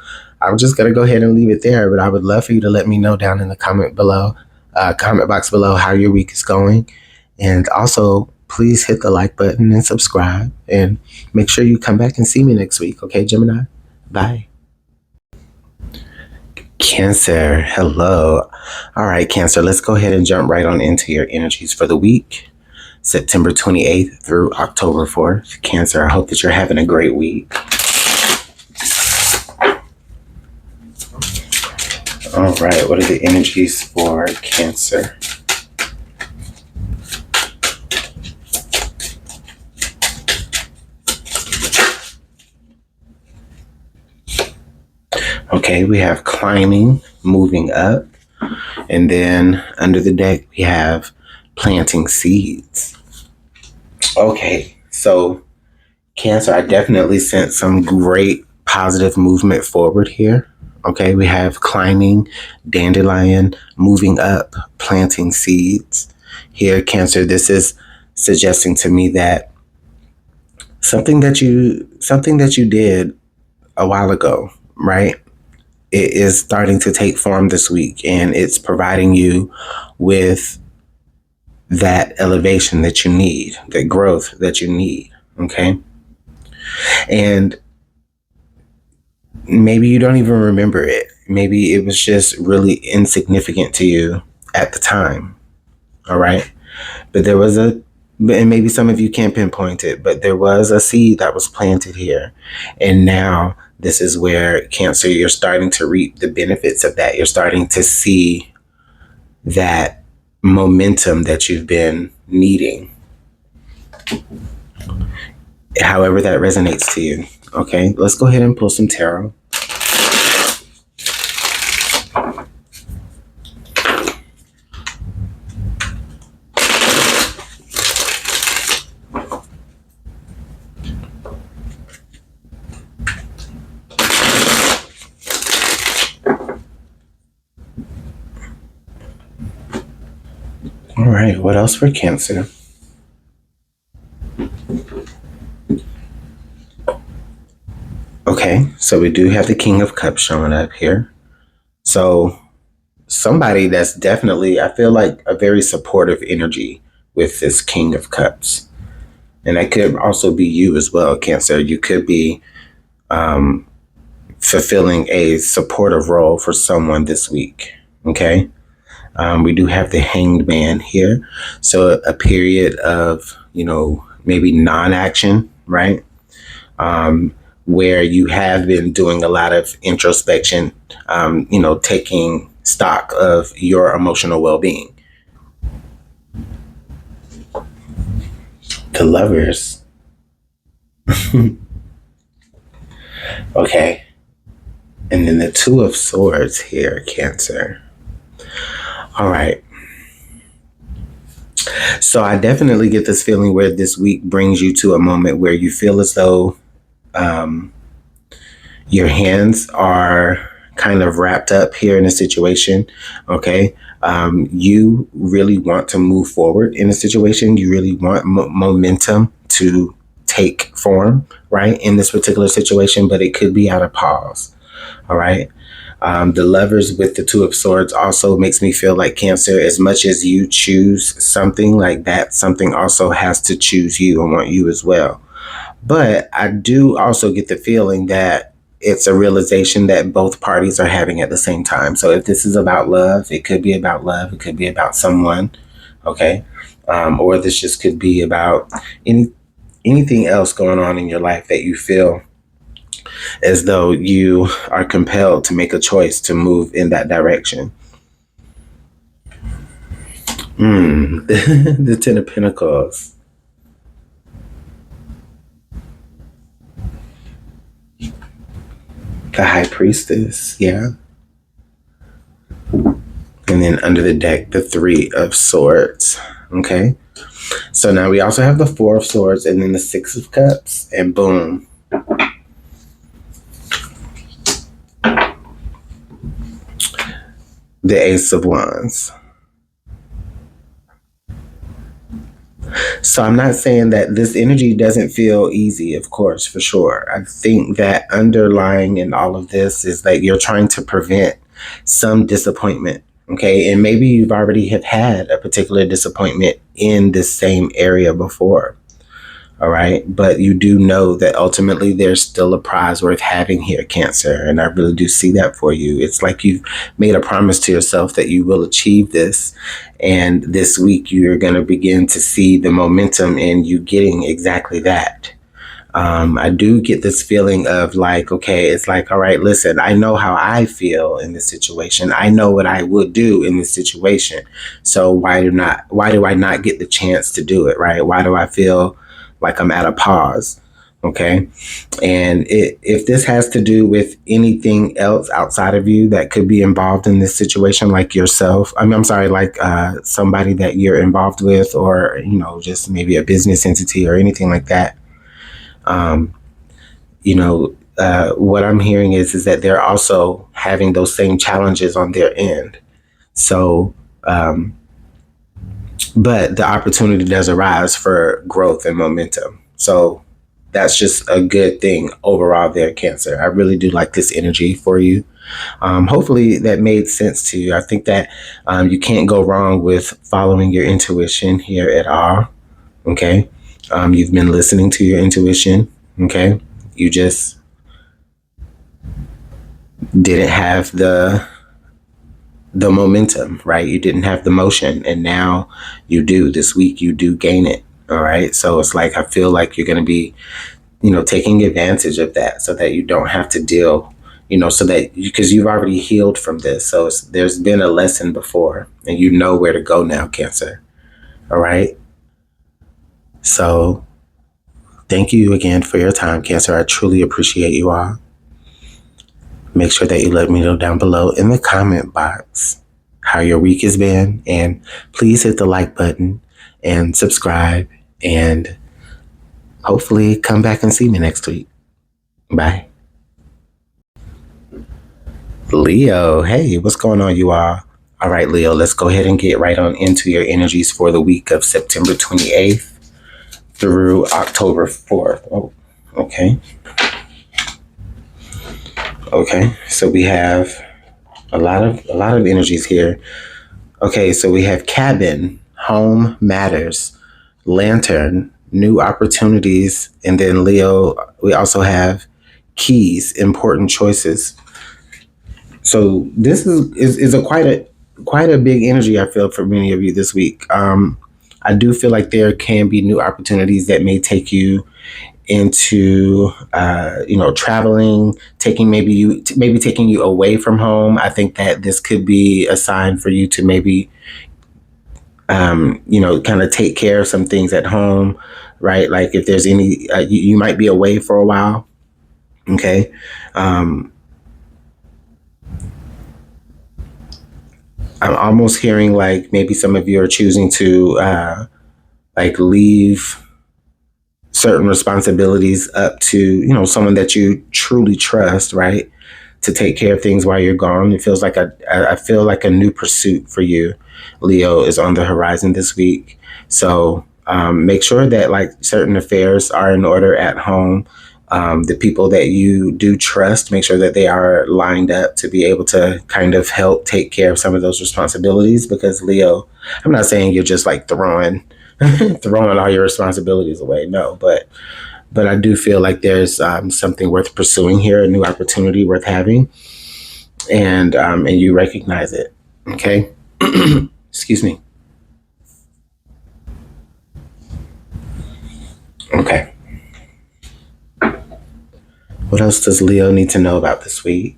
I'm just going to go ahead and leave it there. But I would love for you to let me know down in the comment box below how your week is going. And also, please hit the like button and subscribe. And make sure you come back and see me next week. Okay, Gemini? Bye. Cancer, hello. All right, Cancer, let's go ahead and jump right on into your energies for the week. September 28th through October 4th. Cancer, I hope that you're having a great week. All right, what are the energies for Cancer? Okay, we have climbing, moving up, and then under the deck we have planting seeds. Okay, so Cancer, I definitely sense some great positive movement forward here. Okay, we have climbing, dandelion, moving up, planting seeds. Here, Cancer, this is suggesting to me that something that you did a while ago, right? It is starting to take form this week, and it's providing you with that elevation that you need, that growth that you need. Okay. And maybe you don't even remember it. Maybe it was just really insignificant to you at the time. All right. But there was and maybe some of you can't pinpoint it, but there was a seed that was planted here. And now this is where, Cancer, you're starting to reap the benefits of that. You're starting to see that momentum that you've been needing. However that resonates to you. Okay, let's go ahead and pull some tarot. All right, what else for Cancer? Okay, so we do have the King of Cups showing up here. So somebody that's definitely, I feel like, a very supportive energy with this King of Cups. And that could also be you as well, Cancer. You could be fulfilling a supportive role for someone this week. Okay. We do have the Hanged Man here. So a period of, maybe non-action, right? Where you have been doing a lot of introspection, taking stock of your emotional well-being. The Lovers. Okay. And then the Two of Swords here, Cancer. All right. So I definitely get this feeling where this week brings you to a moment where you feel as though your hands are kind of wrapped up here in a situation. Okay. You really want to move forward in a situation. You really want momentum to take form, right, in this particular situation, but it could be at a pause. All right. The Lovers with the Two of Swords also makes me feel like, Cancer, as much as you choose something like that, something also has to choose you and want you as well. But I do also get the feeling that it's a realization that both parties are having at the same time. So if this is about love, it could be about love. It could be about someone. Okay. Or this just could be about anything else going on in your life that you feel as though you are compelled to make a choice to move in that direction. The Ten of Pentacles. The High Priestess, yeah. And then under the deck, the Three of Swords. Okay. So now we also have the Four of Swords and then the Six of Cups, and boom. The Ace of Wands. So I'm not saying that this energy doesn't feel easy, of course, for sure. I think that underlying in all of this is that you're trying to prevent some disappointment. Okay. And maybe you've already have had a particular disappointment in this same area before. All right. But you do know that ultimately there's still a prize worth having here, Cancer. And I really do see that for you. It's like you've made a promise to yourself that you will achieve this. And this week you're going to begin to see the momentum in you getting exactly that. I do get this feeling of like, okay, it's like, all right, listen, I know how I feel in this situation. I know what I would do in this situation. So why do I not get the chance to do it? Right? Why do I feel like I'm at a pause? Okay. And if this has to do with anything else outside of you that could be involved in this situation, like yourself, I'm sorry, like somebody that you're involved with, or, just maybe a business entity or anything like that. What I'm hearing is that they're also having those same challenges on their end. So, but the opportunity does arise for growth and momentum. So that's just a good thing overall there, Cancer. I really do like this energy for you. Hopefully that made sense to you. I think that you can't go wrong with following your intuition here at all. Okay. You've been listening to your intuition. Okay. You just didn't have the momentum, right? You didn't have the motion, and now you do. This week you do gain it. All right. So it's like, I feel like you're going to be, taking advantage of that so that you don't have to deal, so that because you've already healed from this. So there's been a lesson before and you know where to go now, Cancer. All right. So thank you again for your time, Cancer. I truly appreciate you all. Make sure that you let me know down below in the comment box how your week has been. And please hit the like button and subscribe. And hopefully come back and see me next week. Bye. Leo, hey, what's going on, you all? All right, Leo, let's go ahead and get right on into your energies for the week of September 28th through October 4th. Oh, okay. Okay, so we have a lot of energies here. Okay, so we have cabin, home matters, lantern, new opportunities, and then Leo, we also have keys, important choices. So this is a quite a big energy, I feel, for many of you this week. I do feel like there can be new opportunities that may take you into traveling, maybe taking you away from home. I think that this could be a sign for you to maybe kind of take care of some things at home, right? Like if there's any you might be away for a while. Okay. I'm almost hearing like maybe some of you are choosing to like leave certain responsibilities up to, someone that you truly trust, right? To take care of things while you're gone. It feels like I feel like a new pursuit for you, Leo, is on the horizon this week. So make sure that like certain affairs are in order at home. The people that you do trust, make sure that they are lined up to be able to kind of help take care of some of those responsibilities. Because Leo, I'm not saying you're just like throwing all your responsibilities away. No, but I do feel like there's something worth pursuing here, a new opportunity worth having, and you recognize it. Okay. Excuse me. Okay. What else does Leo need to know about this week?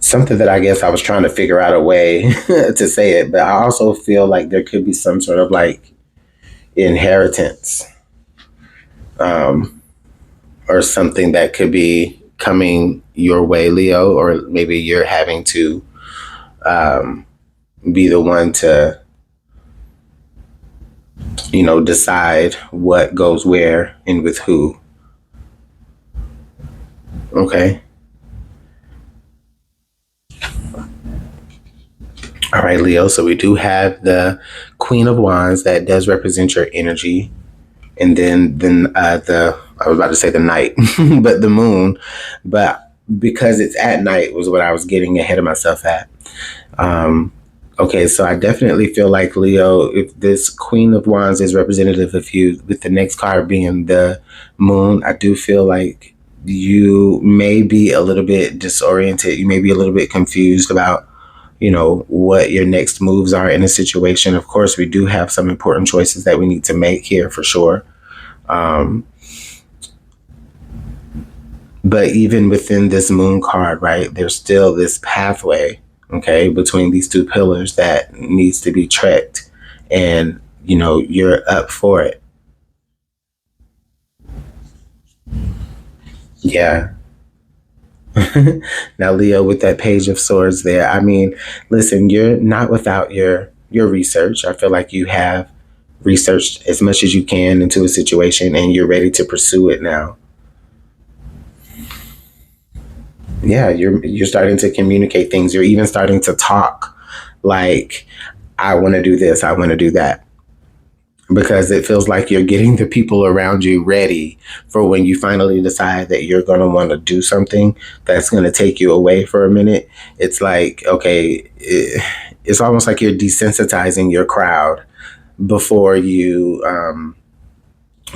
Something that I guess I was trying to figure out a way to say it, but I also feel like there could be some sort of like inheritance, or something that could be coming your way, Leo, or maybe you're having to be the one to, decide what goes where and with who. Okay. All right, Leo. So we do have the Queen of Wands that does represent your energy. And then I was about to say the night, but the moon. But because it's at night was what I was getting ahead of myself at. Okay, so I definitely feel like, Leo, if this Queen of Wands is representative of you, with the next card being the moon, I do feel like you may be a little bit disoriented. You may be a little bit confused about, what your next moves are in a situation. Of course, we do have some important choices that we need to make here for sure. But even within this moon card, right, there's still this pathway, okay, between these two pillars that needs to be trekked. And, you're up for it. Yeah. Now, Leo, with that Page of Swords there, I mean, listen, you're not without your research. I feel like you have researched as much as you can into a situation and you're ready to pursue it now. Yeah, you're starting to communicate things. You're even starting to talk like, I want to do this, I want to do that. Because it feels like you're getting the people around you ready for when you finally decide that you're going to want to do something that's going to take you away for a minute. It's like, okay, it's almost like you're desensitizing your crowd before you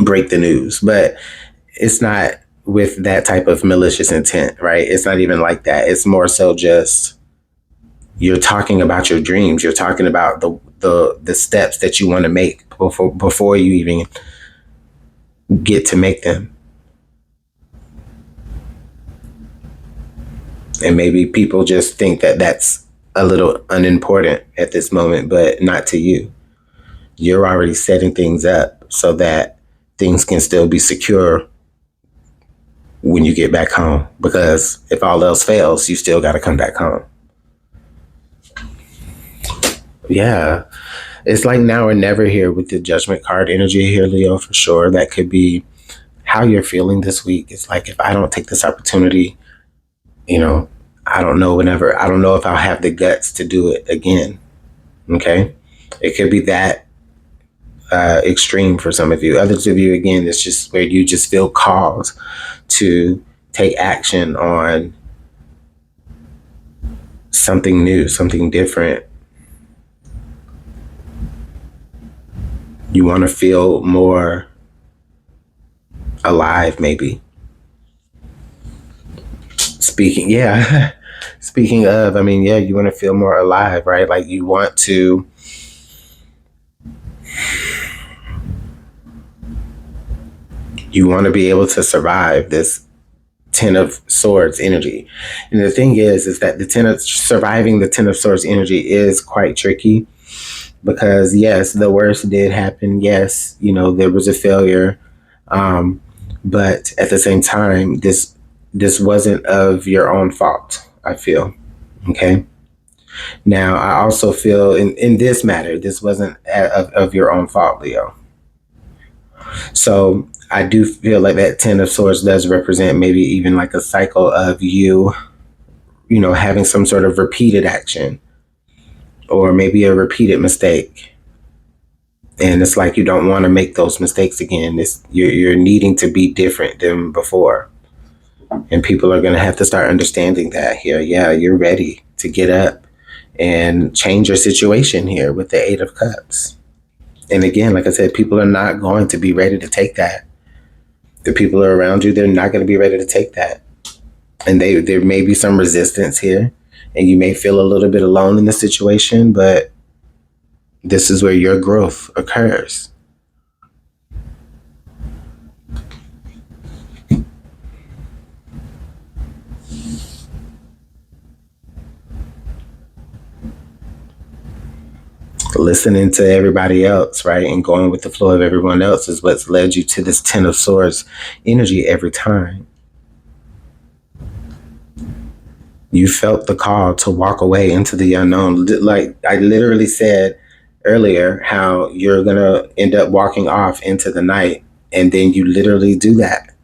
break the news. But it's not with that type of malicious intent, right? It's not even like that. It's more so just you're talking about your dreams. You're talking about the steps that you want to make before you even get to make them. And maybe people just think that that's a little unimportant at this moment, but not to you. You're already setting things up so that things can still be secure when you get back home. Because if all else fails, you still got to come back home. Yeah. It's like now or never here with the Judgment card energy here, Leo, for sure. That could be how you're feeling this week. It's like, if I don't take this opportunity, I don't know if I'll have the guts to do it again. Okay. It could be that extreme for some of you. Others of you, again, it's just where you just feel called to take action on something new, something different. You want to feel more alive, maybe. Speaking of, I mean, yeah, you want to feel more alive, right? Like you want to be able to survive this Ten of Swords energy. And the thing is that surviving the Ten of Swords energy is quite tricky. Because yes, the worst did happen. Yes, there was a failure. But at the same time, this wasn't of your own fault, I feel. Okay. Now, I also feel in this matter, this wasn't of your own fault, Leo. So I do feel like that Ten of Swords does represent maybe even like a cycle of you, having some sort of repeated action. Or maybe a repeated mistake. And it's like you don't want to make those mistakes again. You're needing to be different than before. And people are going to have to start understanding that here. Yeah, you're ready to get up and change your situation here with the Eight of Cups. And again, like I said, people are not going to be ready to take that. The people who are around you, they're not going to be ready to take that. And there may be some resistance here, and you may feel a little bit alone in the situation, but this is where your growth occurs. Listening to everybody else, right, and going with the flow of everyone else is what's led you to this Ten of Swords energy every time. You felt the call to walk away into the unknown. Like I literally said earlier, how you're going to end up walking off into the night, and then you literally do that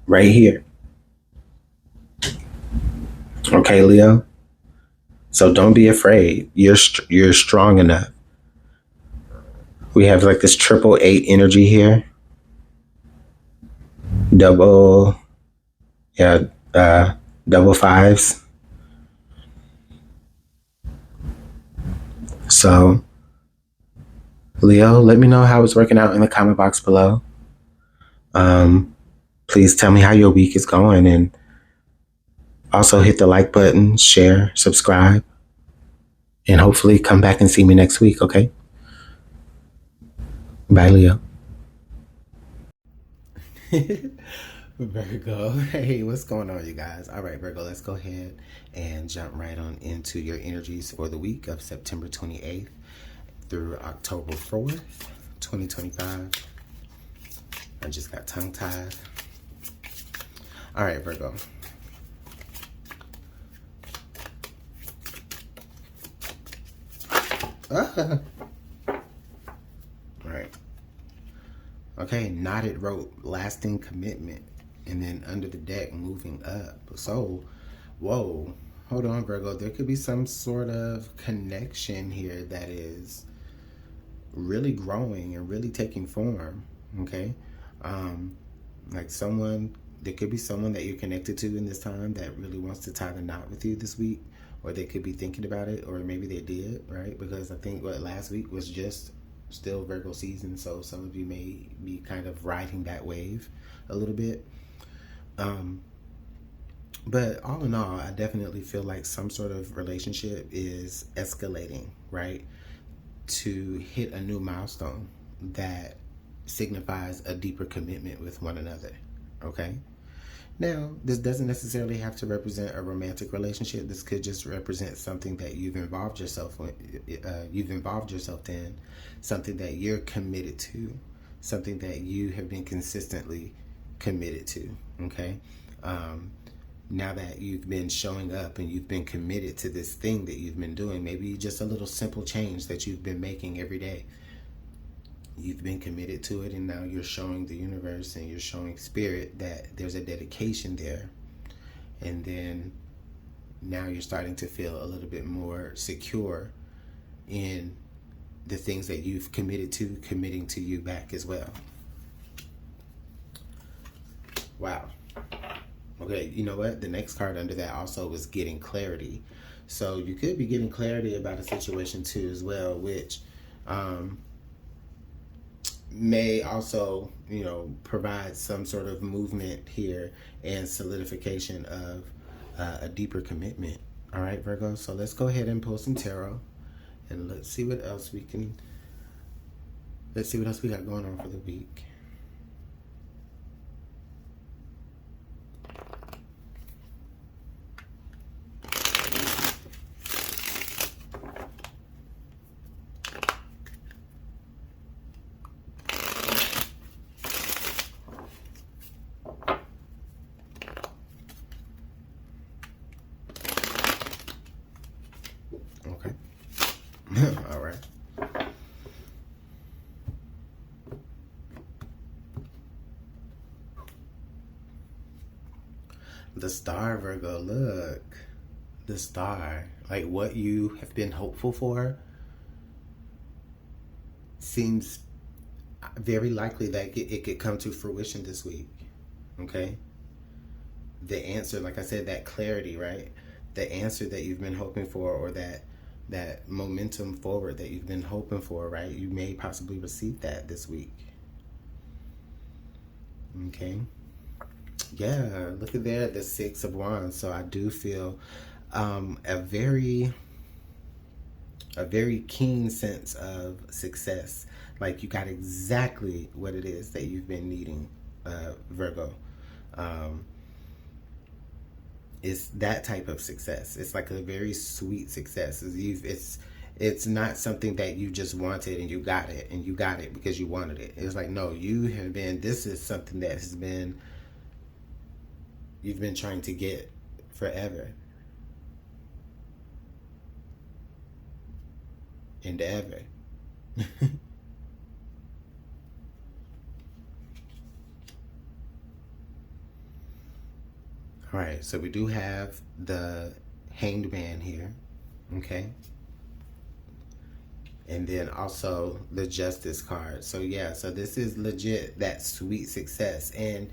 right here. Okay, Leo? So don't be afraid. You're strong enough. We have like this 888 energy here. Double, yeah, double fives. So, Leo, let me know how it's working out in the comment box below. Please tell me how your week is going, and also hit the like button, share, subscribe, and hopefully come back and see me next week, okay? Bye, Leo. Virgo, hey, what's going on, you guys? All right, Virgo, let's go ahead and jump right on into your energies for the week of September 28th through October 4th, 2025. I just got tongue-tied. All right, Virgo. All right. Okay, knotted rope, lasting commitment, and then under the deck, moving up. So, whoa, hold on, Virgo. There could be some sort of connection here that is really growing and really taking form, okay? Like there could be someone that you're connected to in this time that really wants to tie the knot with you this week, or they could be thinking about it, or maybe they did, right? Because I think last week was just still Virgo season, so some of you may be kind of riding that wave a little bit. But all in all, I definitely feel like some sort of relationship is escalating, right? To hit a new milestone that signifies a deeper commitment with one another, okay? Now, this doesn't necessarily have to represent a romantic relationship. This could just represent something that you've involved yourself in, something that you're committed to, something that you have been consistently committed to, okay? Now that you've been showing up and you've been committed to this thing that you've been doing, maybe just a little simple change that you've been making every day. You've been committed to it, and now you're showing the universe and you're showing spirit that there's a dedication there. And then now you're starting to feel a little bit more secure in the things that you've committed to, committing to you back as well. Wow. Okay, you know what? The next card under that also was getting clarity. So you could be getting clarity about a situation too as well, which may also, provide some sort of movement here and solidification of a deeper commitment. All right, Virgo. So let's go ahead and pull some tarot, and let's see what else we got going on for the week. Okay. All right. The star, Virgo, look. The star. Like what you have been hopeful for seems very likely that it could come to fruition this week. Okay? the answer, like I said, that clarity, right? The answer that you've been hoping for, or that momentum forward that you've been hoping for, right? You may possibly receive that this week. Okay. Yeah, look at there, the Six of Wands. So I do feel a very keen sense of success. Like you got exactly what it is that you've been needing, Virgo. It's that type of success. It's like a very sweet success. It's not something that you just wanted and you got it, and you got it because you wanted it. It's like, no, this is something that you've been trying to get forever and ever. All right, so we do have the Hanged Man here, okay? And then also the Justice card. So yeah, so this is legit that sweet success. And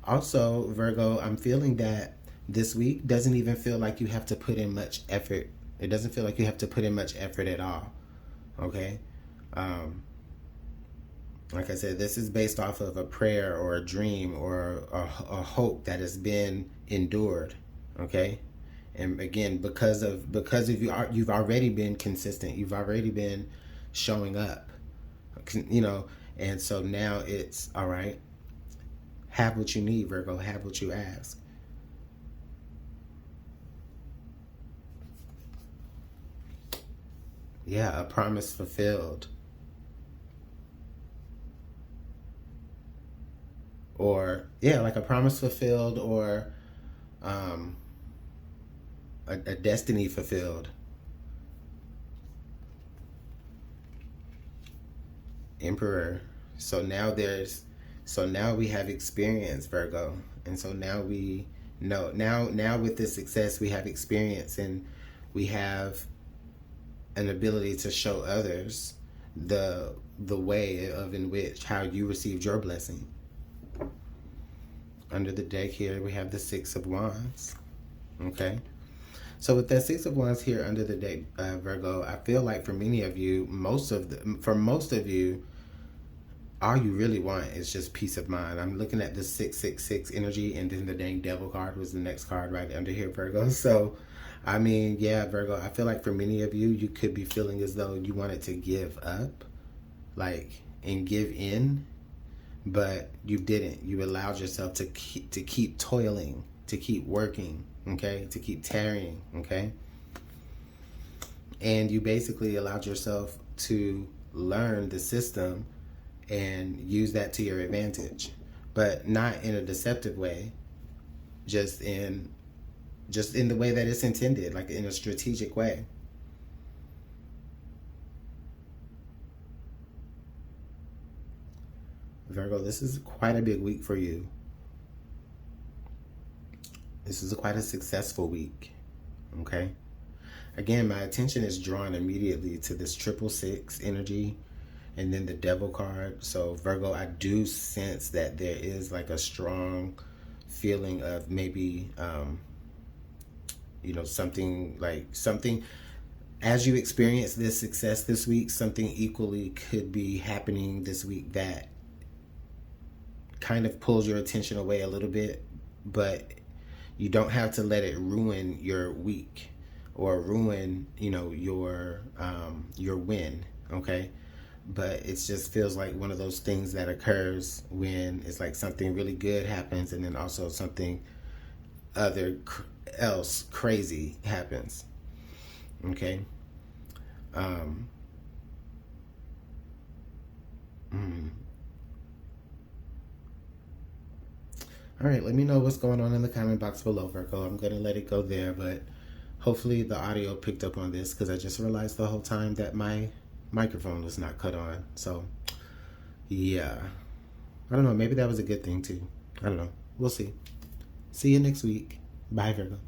also, Virgo, I'm feeling that this week doesn't even feel like you have to put in much effort. It doesn't feel like you have to put in much effort at all, okay? Like I said, this is based off of a prayer or a dream or a hope that has been endured, okay? And again, because of you've already been consistent. You've already been showing up, you know. And so now it's all right. Have what you need, Virgo. Have what you ask. Yeah, a promise fulfilled. Or yeah, like a promise fulfilled, or a destiny fulfilled. Emperor. So now we have experience, Virgo. And so now we know, now with this success we have experience, and we have an ability to show others the way of in which how you received your blessing. Under the deck here we have the Six of Wands. Okay, so with that Six of Wands here under the deck, Virgo, I feel like for many of you, most of you, all you really want is just peace of mind. I'm looking at the 666 energy, and then the dang Devil card was the next card right under here, Virgo. So I mean, yeah, Virgo, I feel like for many of you, you could be feeling as though you wanted to give up, like, and give in, but you didn't. You allowed yourself to keep toiling, to keep working, okay, to keep tarrying, okay? And you basically allowed yourself to learn the system and use that to your advantage, but not in a deceptive way, just in the way that it's intended, like in a strategic way. Virgo, this is quite a big week for you. This is quite a successful week, okay? Again, my attention is drawn immediately to this 666 energy and then the Devil card. So Virgo, I do sense that there is like a strong feeling of maybe, you know, something as you experience this success this week, something equally could be happening this week that kind of pulls your attention away a little bit, but you don't have to let it ruin your week or ruin, you know, your win, okay? But it just feels like one of those things that occurs when it's like something really good happens and then also something else crazy happens, okay? All right, let me know what's going on in the comment box below, Virgo. I'm going to let it go there, but hopefully the audio picked up on this, because I just realized the whole time that my microphone was not cut on. So, yeah. I don't know. Maybe that was a good thing, too. I don't know. We'll see. See you next week. Bye, Virgo.